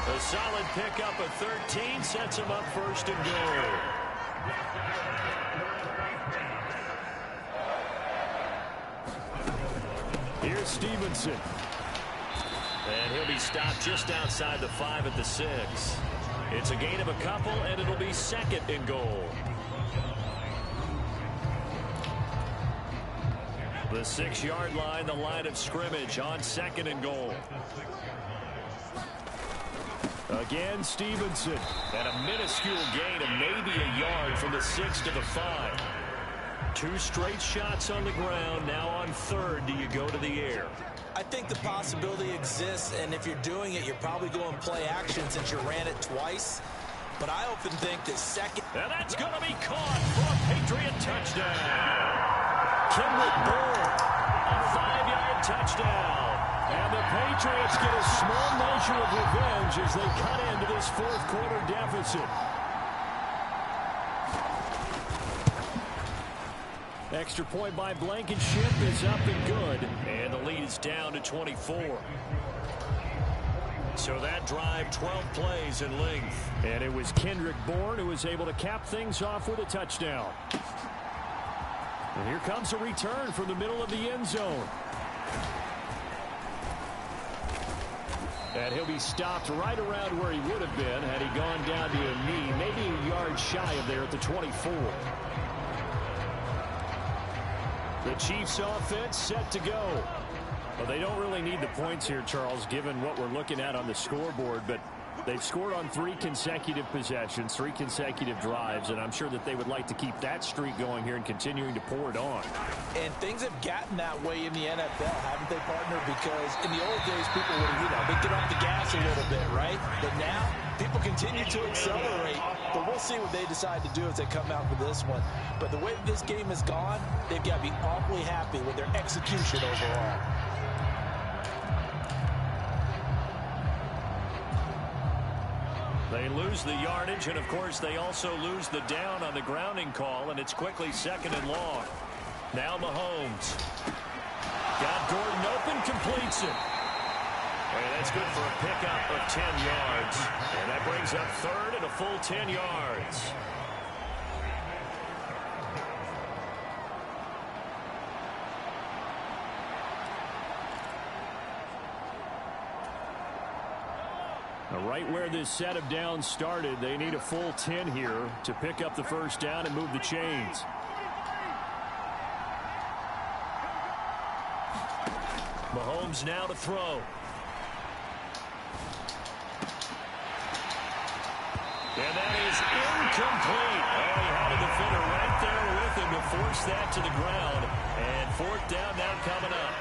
A solid pickup of 13 sets him up 1st and goal. Here's Stevenson. And he'll be stopped just outside the 5 at the 6. It's a gain of a couple, and it'll be 2nd and goal. The 6-yard line, the line of scrimmage on 2nd and goal. Again, Stevenson. And a minuscule gain of maybe a yard from the 6 to the 5. 2 straight shots on the ground. Now on 3rd, do you go to the air?
I think the possibility exists, and if you're doing it, you're probably going play action since you ran it twice. But I often think that 2nd...
And that's going to be caught for a Patriot touchdown. Kendrick Bourne, a 5-yard touchdown. And the Patriots get a small measure of revenge as they cut into this 4th quarter deficit. Extra point by Blankenship is up and good. And the lead is down to 24. So that drive, 12 plays in length. And it was Kendrick Bourne who was able to cap things off with a touchdown. And here comes a return from the middle of the end zone. And he'll be stopped right around where he would have been had he gone down to a knee, maybe a yard shy of there at the 24. The Chiefs offense set to go. Well, they don't really need the points here, Charles, given what we're looking at on the scoreboard, but they've scored on 3 consecutive possessions, 3 consecutive drives, and I'm sure that they would like to keep that streak going here and continuing to pour it on.
And things have gotten that way in the NFL, haven't they, partner? Because in the old days, people would, they'd get off the gas a little bit, right? But now, people continue to accelerate. But we'll see what they decide to do as they come out for this one. But the way this game has gone, they've got to be awfully happy with their execution overall.
They lose the yardage, and of course they also lose the down on the grounding call, and it's quickly 2nd and long. Now Mahomes. Got Gordon open, completes it. And that's good for a pickup of 10 yards. And that brings up 3rd and a full 10 yards. Right where this set of downs started, they need a full 10 here to pick up the first down and move the chains. Mahomes now to throw. And that is incomplete. Oh, he had a defender right there with him to force that to the ground. And 4th down now coming up.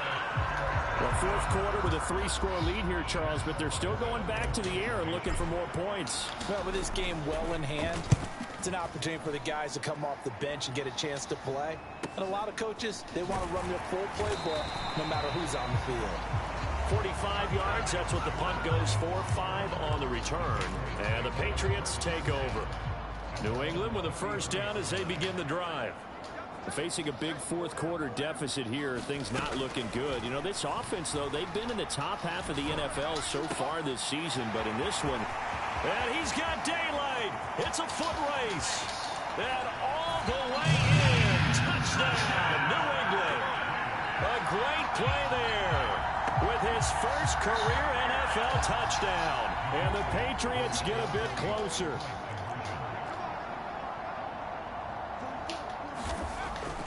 Well, 4th quarter with a 3-score lead here, Charles, but they're still going back to the air and looking for more points.
Well, with this game well in hand, it's an opportunity for the guys to come off the bench and get a chance to play. And a lot of coaches, they want to run their full playbook no matter who's on the field.
45 yards, that's what the punt goes for. 5 on the return. And the Patriots take over. New England with a first down as they begin the drive. Facing a big 4th quarter deficit here, things not looking good. You know, this offense, though, they've been in the top half of the NFL so far this season, but in this one, and he's got daylight. It's a foot race. And all the way in. Touchdown, New England. A great play there with his first career NFL touchdown. And the Patriots get a bit closer.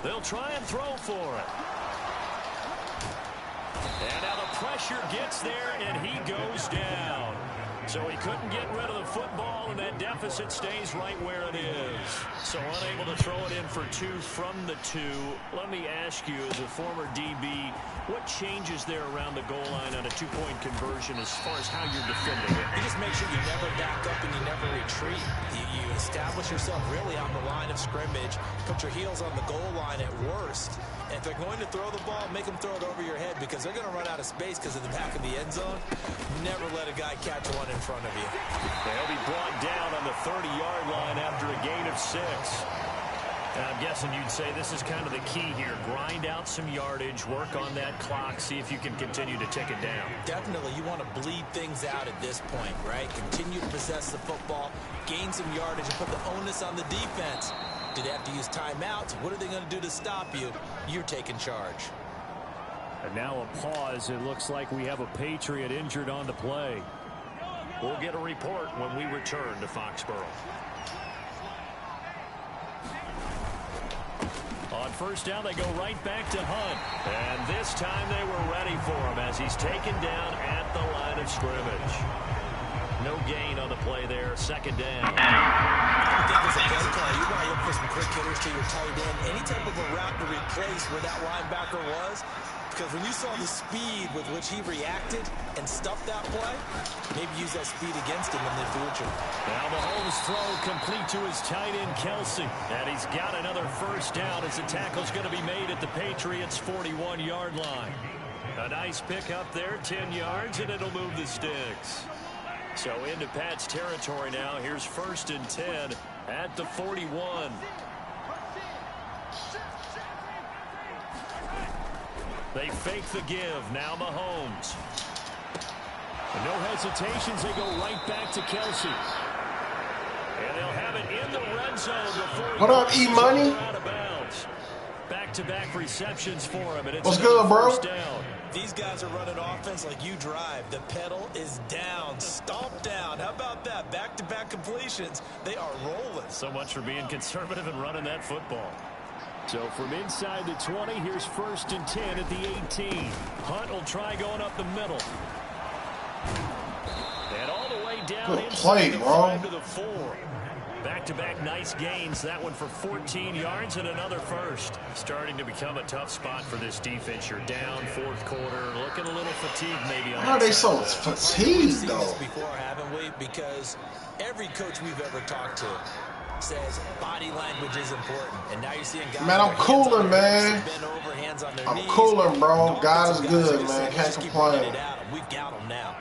They'll try and throw for it. And now the pressure gets there, and he goes down. So he couldn't get rid of the football, and that deficit stays right where it is. So unable to throw it in for 2 from the 2. Let me ask you, as a former DB, what changes there around the goal line on a 2-point conversion as far as how you're defending it?
You just make sure you never back up and you never retreat. You establish yourself really on the line of scrimmage, put your heels on the goal line at worst. And if they're going to throw the ball, make them throw it over your head because they're going to run out of space because of the back of the end zone. Never let a guy catch one in front of you.
They'll be brought down on the 30-yard line after a gain of 6. And I'm guessing you'd say this is kind of the key here. Grind out some yardage, work on that clock, see if you can continue to tick it down.
Definitely. You want to bleed things out at this point, right? Continue to possess the football, gain some yardage, and put the onus on the defense. Do they have to use timeouts? What are they going to do to stop you? You're taking charge.
And now a pause. It looks like we have a Patriot injured on the play. We'll get a report when we return to Foxborough. On first down, they go right back to Hunt. And this time they were ready for him as he's taken down at the line of scrimmage. No gain on the play there. 2nd down.
I think as a play call, you want to look for some quick hitters to your tight end. Any type of a route to replace where that linebacker was. Because when you saw the speed with which he reacted and stuffed that play, maybe use that speed against him in the future.
Now Mahomes' throw complete to his tight end, Kelsey. And he's got another first down as the tackle's going to be made at the Patriots' 41-yard line. A nice pick up there, 10 yards, and it'll move the sticks. So into Pat's territory now. Here's 1st and 10 at the 41. They fake the give. Now Mahomes. And no hesitations. They go right back to Kelsey. And they'll have it in the red zone before.
What up, E-Money?
Out of bounds. Back-to-back receptions for him. And it's
what's good, bro?
First down. These guys are running offense like you drive. The pedal is down. Stomp down. How about that? Back-to-back completions. They are rolling.
So much for being conservative and running that football. So from inside the 20, here's 1st and 10 at the 18. Hunt will try going up the middle. And all the way down
good
inside
play,
the
bro.
5 to the 4. Back-to-back nice gains. That one for 14 yards and another first. Starting to become a tough spot for this defense. You're down 4th quarter. Looking a little fatigued maybe.
How are they so fatigued, though?
This before, haven't we? Because every coach we've ever talked to says body language is important. And now you're seeing guys.
Man, I'm cooling, man. I'm cooling, bro. God is good, man. Can't complain.
We've got them now.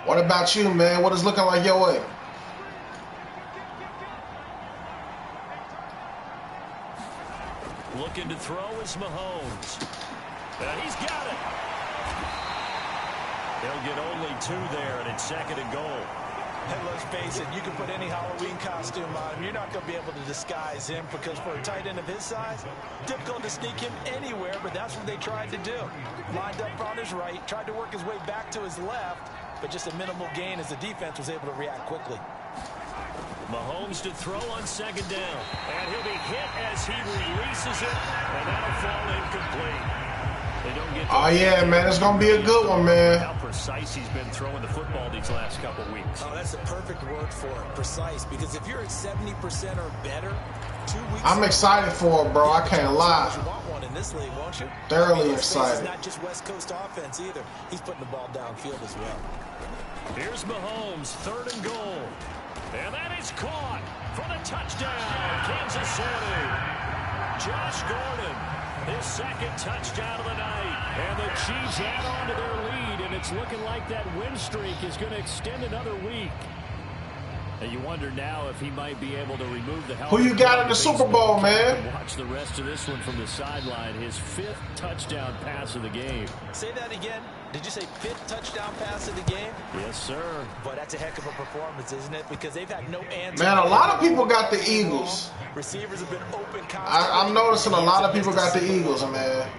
What about you, man? What is looking like your way?
Looking to throw is Mahomes. And he's got it. They'll get only 2 there, and it's 2nd and goal.
And let's face it, you can put any Halloween costume on him. You're not going to be able to disguise him because for a tight end of his size, difficult to sneak him anywhere, but that's what they tried to do. Lined up on his right, tried to work his way back to his left, but just a minimal gain as the defense was able to react quickly.
Mahomes to throw on 2nd down. And he'll be hit as he releases it, and that'll fall incomplete. They don't get
oh, yeah, man. It's going to be a good one, man.
How precise he's been throwing the football these last couple weeks.
Oh, that's the perfect word for it, precise. Because if you're at 70% or better, 2 weeks
I'm excited for it, bro. I can't lie.
You want one in this league, won't you?
Thoroughly excited.
It's not just West Coast offense either. He's putting the ball downfield as well.
Here's Mahomes, 3rd and goal. And that is caught for the touchdown, Kansas City. Josh Gordon, his 2nd touchdown of the night. And the Chiefs add on to their lead, and it's looking like that win streak is going to extend another week. And you wonder now if he might be able to remove the helmet.
Who you got in the Super Bowl, man?
Watch the rest of this one from the sideline. His 5th touchdown pass of the game.
Say that again. Did you say 5th touchdown pass of the game?
Yes, sir.
But that's a heck of a performance, isn't it? Because they've had no answer.
Man, a lot of people got the Eagles.
Receivers have been open constantly.
I'm noticing a lot of people got the Eagles, man.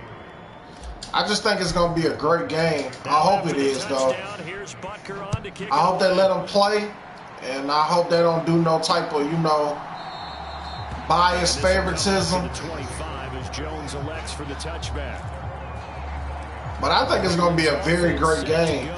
I just think it's going to be a great game. I hope it is, though. I hope they let them play. And I hope they don't do no type of, bias favoritism.
25 as Jones elects for the touchback.
But I think it's going to be a very great game.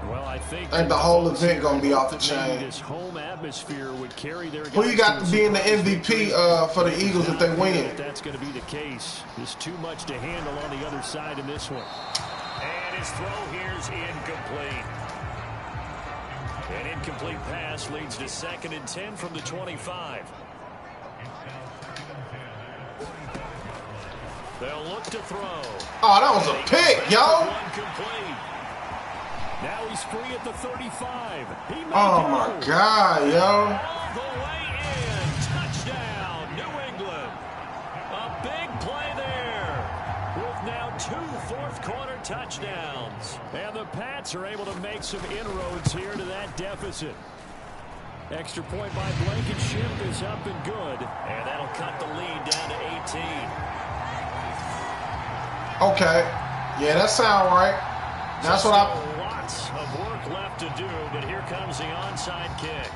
Well, I think
the whole event going to be off the chain.
This home atmosphere would carry their
Who you got to be in the MVP for the Eagles if they win?
That's going to be the case. There's too much to handle on the other side in this one. And his throw here is incomplete. An incomplete pass leads to 2nd and 10 from the 25. They'll look to throw.
Oh, that was a pick, yo.
Now he's free at the 35.
Oh, my God, yo.
All the way in. Touchdown, New England. A big play there with now 2 fourth-quarter touchdowns. And the Pats are able to make some inroads here to that deficit. Extra point by Blankenship is up and good. And that'll cut the lead down to 18.
Okay. Yeah, that sound right. That's what I...
Lots of work left to do, but here comes the onside kick.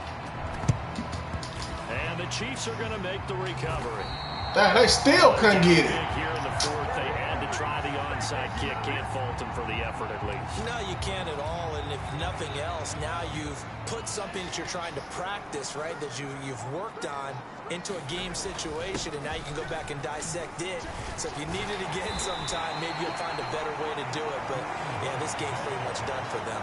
And the Chiefs are going to make the recovery.
Damn, they still couldn't get it.
Here in the 4th, they had to try the onside kick. Can't fault them for the effort at least.
No, you can't at all. And if nothing else, now you've put something that you're trying to practice, right, that you've worked on into a game situation, and now you can go back and dissect it. So if you need it again sometime, maybe you'll find a better way to do it. But, yeah, this game's pretty much done for them.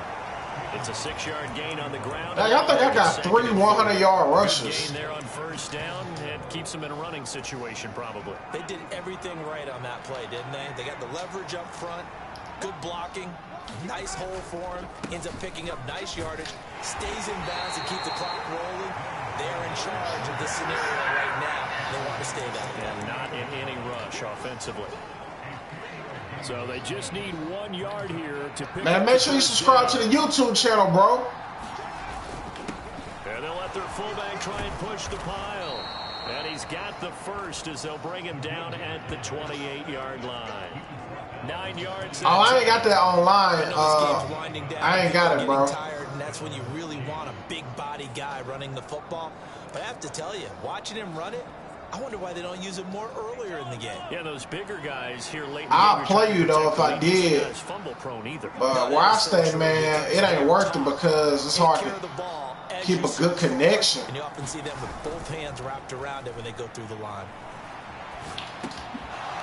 It's a 6-yard gain on the ground.
Hey, I think I got 3 100-yard rushes.
Gain there on 1st down and keeps them in a running situation probably.
They did everything right on that play, didn't they? They got the leverage up front, good blocking, nice hole for him, ends up picking up nice yardage, stays in bounds to keep the clock rolling. They're in charge of this scenario right now. They want to stay that way.
And not in any rush offensively. So they just need 1 yard here to pick up.
Man, make sure you subscribe to the YouTube channel, bro.
And they'll let their fullback try and push the pile. And he's got the first as they'll bring him down at the 28-yard line. 9 yards.
Oh, I ain't got that online. I ain't got it, bro.
And that's when you really want a big body guy running the football. But I have to tell you, watching him run it, I wonder why they don't use it more earlier in the game.
Yeah, those bigger guys here late in the
I'll
game.
play you though if I did.
Fumble prone either.
But where I stay, man, it ain't worth it because it's hard to keep a good connection.
And you often see them with both hands wrapped around it when they go through the line.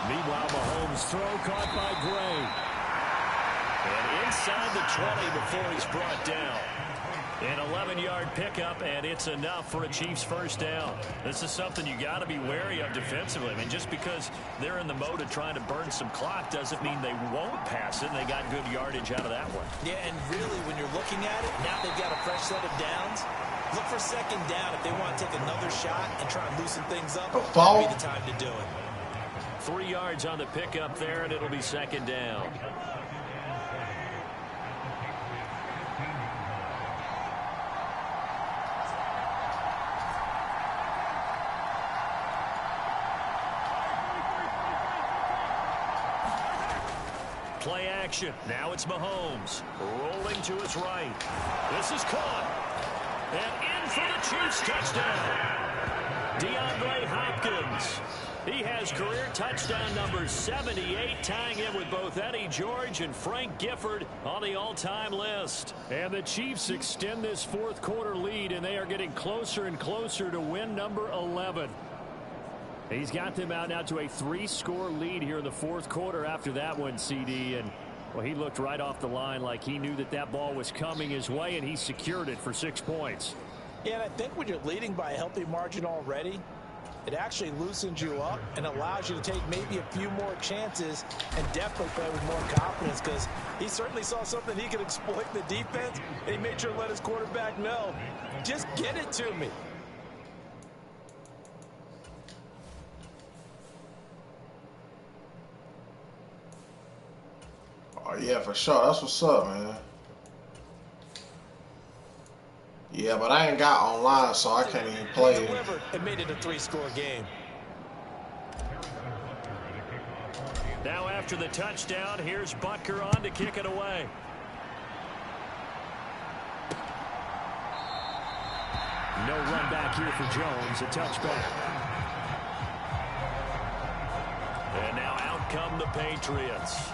Meanwhile, Mahomes' throw caught by Gray. And inside the 20 before he's brought down. An 11-yard pickup, and it's enough for a Chiefs first down. This is something you got to be wary of defensively. I mean, just because they're in the mode of trying to burn some clock doesn't mean they won't pass it. And they got good yardage out of that one.
Yeah, and really, when you're looking at it, now they've got a fresh set of downs. Look for second down if they want to take another shot and try and loosen things up. That'd be the time to do it.
3 yards on the pickup there, and it'll be second down. Play action. Now it's Mahomes. Rolling to his right. This is caught. And in for the Chiefs touchdown. DeAndre Hopkins. He has career touchdown number 78, tying it with both Eddie George and Frank Gifford on the all-time list. And the Chiefs extend this fourth quarter lead, and they are getting closer and closer to win number 11. He's got them out now to a 3-score lead here in the fourth quarter after that one, CD. And, well, he looked right off the line like he knew that that ball was coming his way, and he secured it for 6 points.
Yeah, and I think when you're leading by a healthy margin already, it actually loosens you up and allows you to take maybe a few more chances and definitely play with more confidence, because he certainly saw something he could exploit in the defense, and he made sure to let his quarterback know, just get it to me.
Oh, yeah, for sure. That's what's up, man. Yeah, but I ain't got online, so I can't even play it.
It made it a 3-score game.
Now after the touchdown, here's Butker on to kick it away. No run back here for Jones. A touchback. And now out come the Patriots.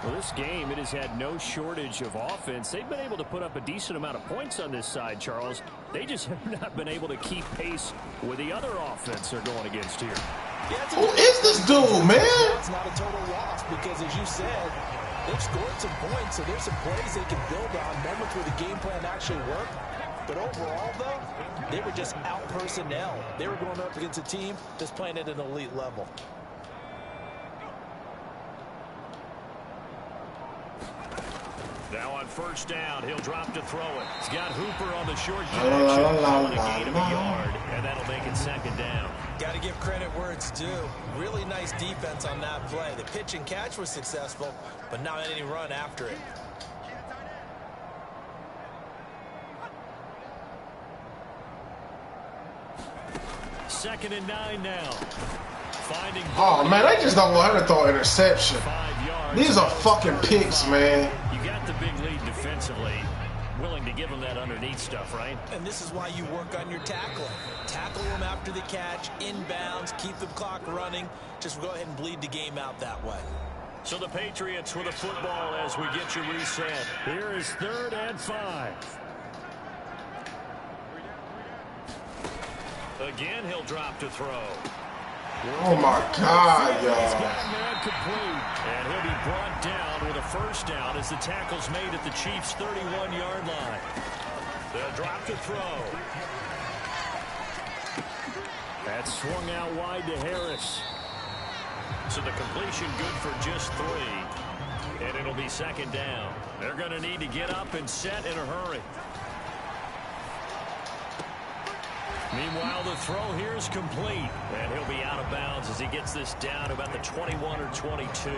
Well, this game, it has had no shortage of offense. They've been able to put up a decent amount of points on this side, Charles. They just have not been able to keep pace with the other offense they're going against here.
Who is this dude, man?
It's not a total loss because, as you said, they've scored some points, so there's some plays they can build on, moments where the game plan actually worked. But overall, though, they were just out personnel. They were going up against a team that's playing at an elite level.
Now on first down, he'll drop to throw it. He's got Hooper on the short connection, on a gain of a yard, and that'll make it second down.
Got to give credit where it's due. Really nice defense on that play. The pitch and catch was successful, but not any run after it.
Second and 9 now. Finding
Oh, man, they just don't want him to throw an interception.
5 yards.
These are fucking picks, man.
You got the big lead defensively. Willing to give them that underneath stuff, right?
And this is why you work on your tackling. Tackle them after the catch, inbounds, keep the clock running. Just go ahead and bleed the game out that way.
So the Patriots with a football as we get you reset. Here is 3rd and 5. Again, he'll drop to throw.
Oh, my God,
He's
y'all.
got man complete. And he'll be brought down with a first down as the tackle's made at the Chiefs' 31-yard line. They'll drop to throw. That's swung out wide to Harris. So the completion good for just 3. And it'll be second down. They're going to need to get up and set in a hurry. Meanwhile, the throw here is complete. And he'll be out of bounds as he gets this down about the 21 or 22.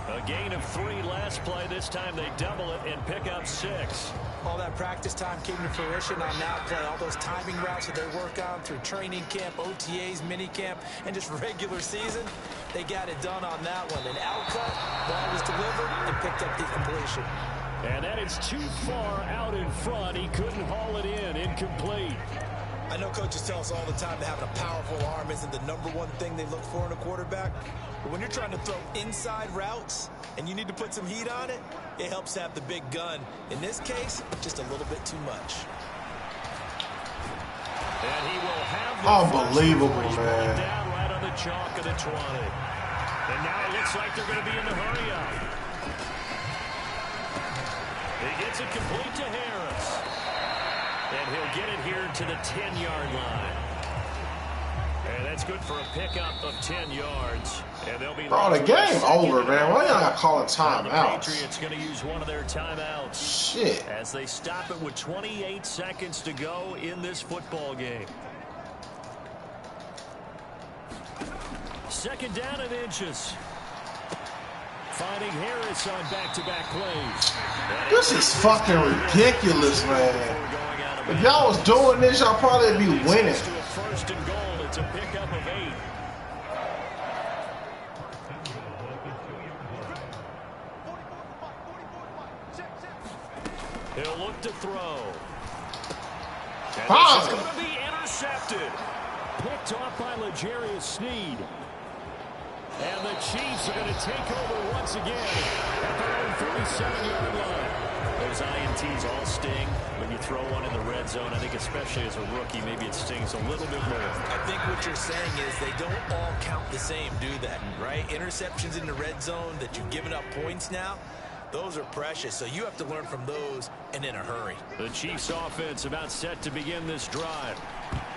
A gain of 3 last play. This time they double it and pick up 6.
All that practice time came to fruition on that play. All those timing routes that they work on through training camp, OTAs, minicamp, and just regular season, they got it done on that one. An outcut, ball was delivered, and picked up the completion.
And that is too far out in front. He couldn't haul it in. Incomplete.
I know coaches tell us all the time that having a powerful arm isn't the #1 thing they look for in a quarterback. But when you're trying to throw inside routes and you need to put some heat on it, it helps to have the big gun. In this case, just a little bit too much.
And he will have the
unbelievable, man.
Down right on the chalk of the 20. And now it looks like they're going to be in the hurry up. He gets it complete to Harris. And he'll get it here to the 10-yard line. And that's good for a pickup of 10 yards. And they'll be
bro, the game over, man. Why y'all calling timeouts?
The Patriots going to use one of their timeouts.
Shit.
As they stop it with 28 seconds to go in this football game. Second down and inches. Finding Harris on back-to-back plays.
This is fucking ridiculous, man. If y'all was doing this, y'all probably be winning.
First and goal. It's a pickup of 8. He'll look to throw. And this is going to be intercepted. Picked off by L'Jarius Sneed. And the Chiefs are going to take over once again at their own 37-yard line. Those INTs all sting when you throw one in the red zone. I think especially as a rookie, maybe it stings a little bit more.
I think what you're saying is they don't all count the same, do they? Right? Interceptions in the red zone that you've given up points now, those are precious. So you have to learn from those and in a hurry.
The Chiefs offense about set to begin this drive.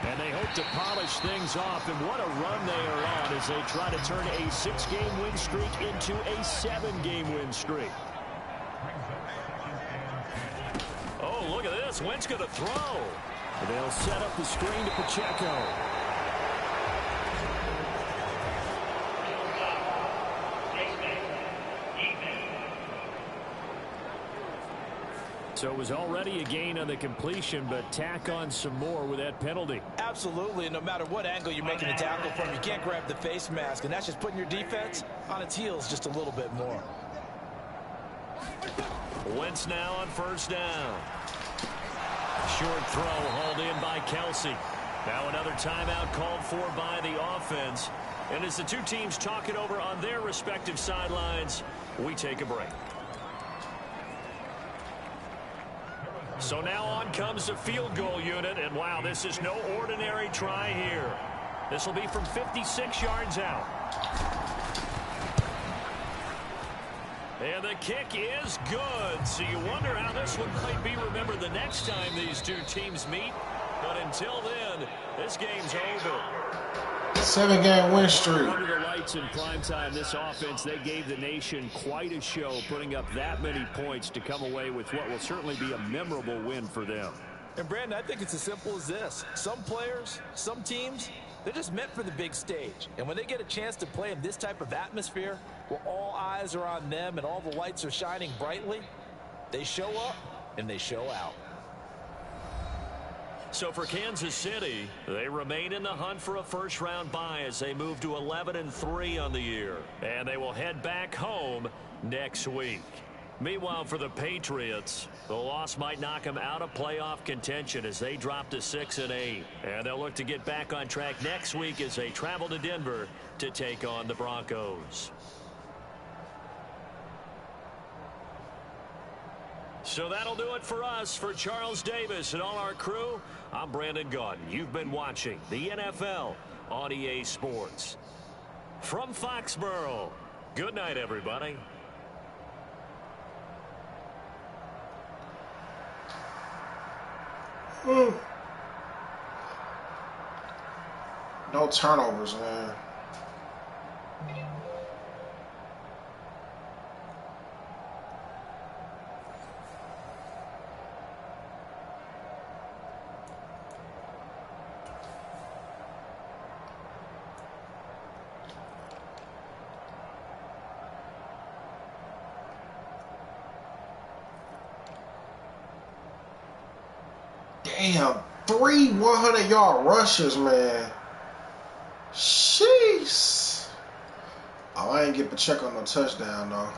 And they hope to polish things off. And what a run they are on as they try to turn a 6-game win streak into a 7-game win streak. Oh, look at this. Wentz going to throw. They'll set up the screen to Pacheco. So it was already a gain on the completion, but tack on some more with that penalty.
Absolutely, and no matter what angle you're making the tackle from, you can't grab the face mask, and that's just putting your defense on its heels just a little bit more.
Wentz now on first down. Short throw hauled in by Kelsey. Now another timeout called for by the offense. And as the two teams talk it over on their respective sidelines, we take a break. So now on comes the field goal unit, and wow, this is no ordinary try here. This will be from 56 yards out. And the kick is good. So you wonder how this one might be remembered the next time these two teams meet. But until then, this game's over.
7-game win streak.
Under the lights in primetime, this offense, they gave the nation quite a show, putting up that many points to come away with what will certainly be a memorable win for them.
And Brandon, I think it's as simple as this. Some players, some teams, they're just meant for the big stage. And when they get a chance to play in this type of atmosphere, where all eyes are on them and all the lights are shining brightly, they show up and they show out.
So for Kansas City, they remain in the hunt for a first-round bye as they move to 11-3 on the year. And they will head back home next week. Meanwhile, for the Patriots, the loss might knock them out of playoff contention as they drop to 6-8. And they'll look to get back on track next week as they travel to Denver to take on the Broncos. So that'll do it for us. For Charles Davis and all our crew, I'm Brandon Gaudin. You've been watching the NFL on EA Sports. From Foxborough, good night, everybody.
No turnovers, man. Damn, 3 100-yard rushes, man. Jeez. Oh, I ain't get Pacheco no touchdown, though.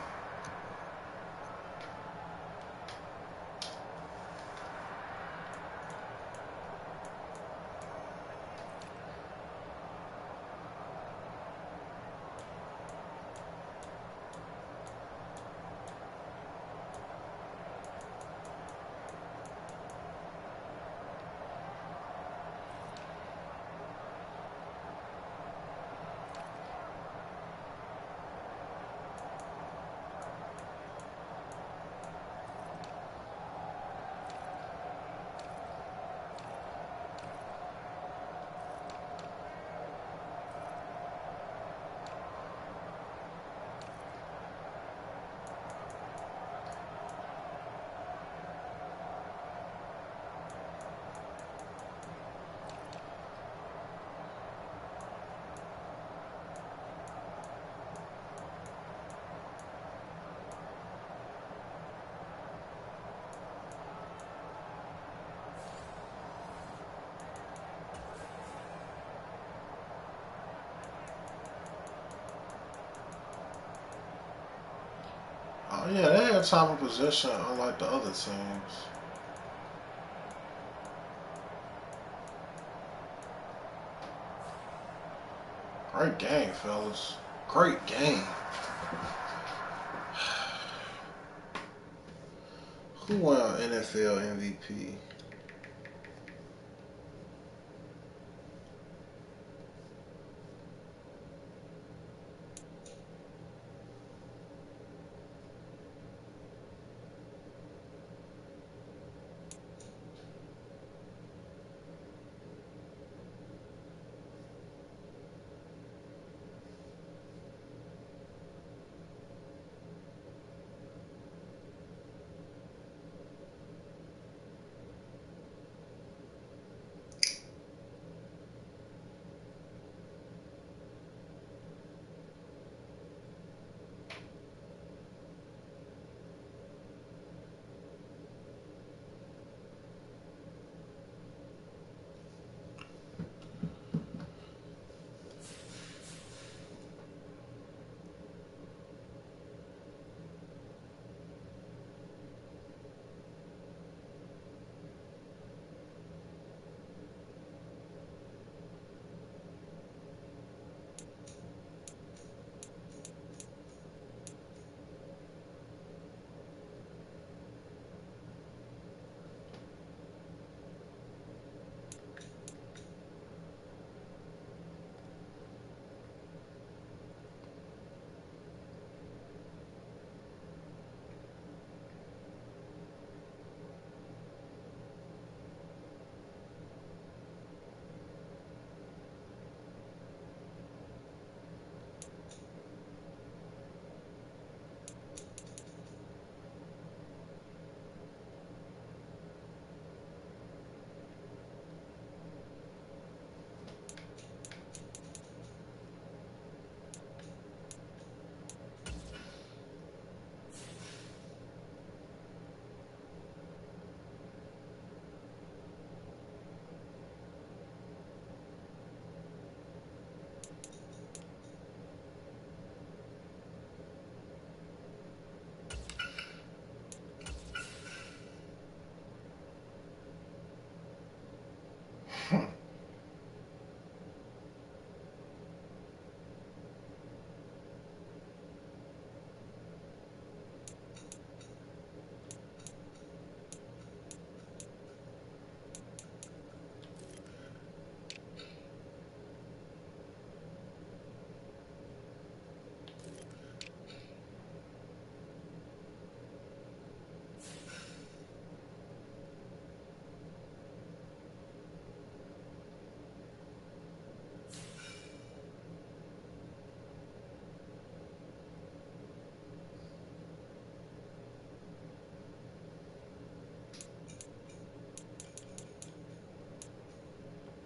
Oh yeah, they had time of possession unlike the other teams. Great game, fellas. Great game. Who won NFL MVP?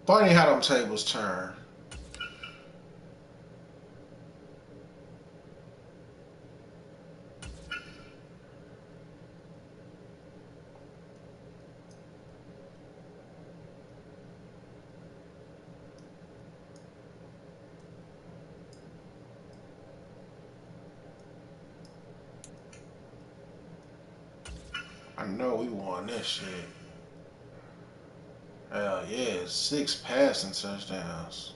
Funny how them tables turn. I know we won this shit. Hell yeah, 6 passing touchdowns.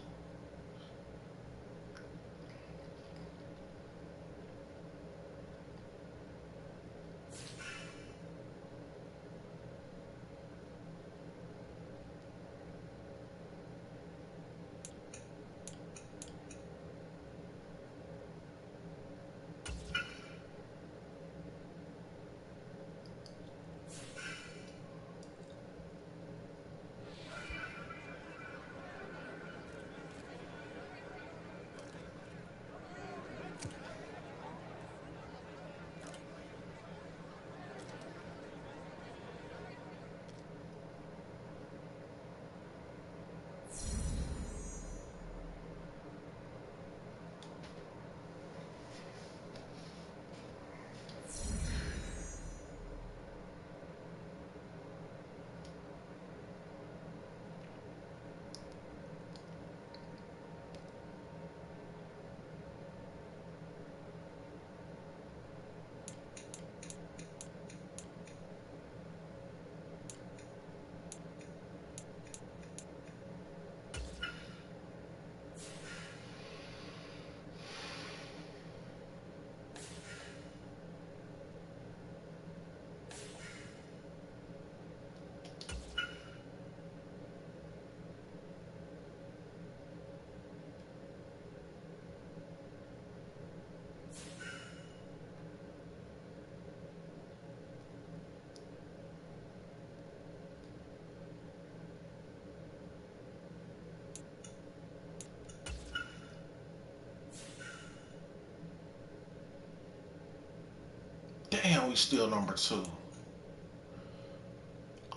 damn, we still number 2.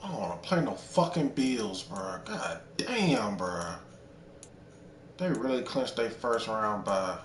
I don't want to play no fucking Bills, bro. God damn, bro. They really clinched their first round bye.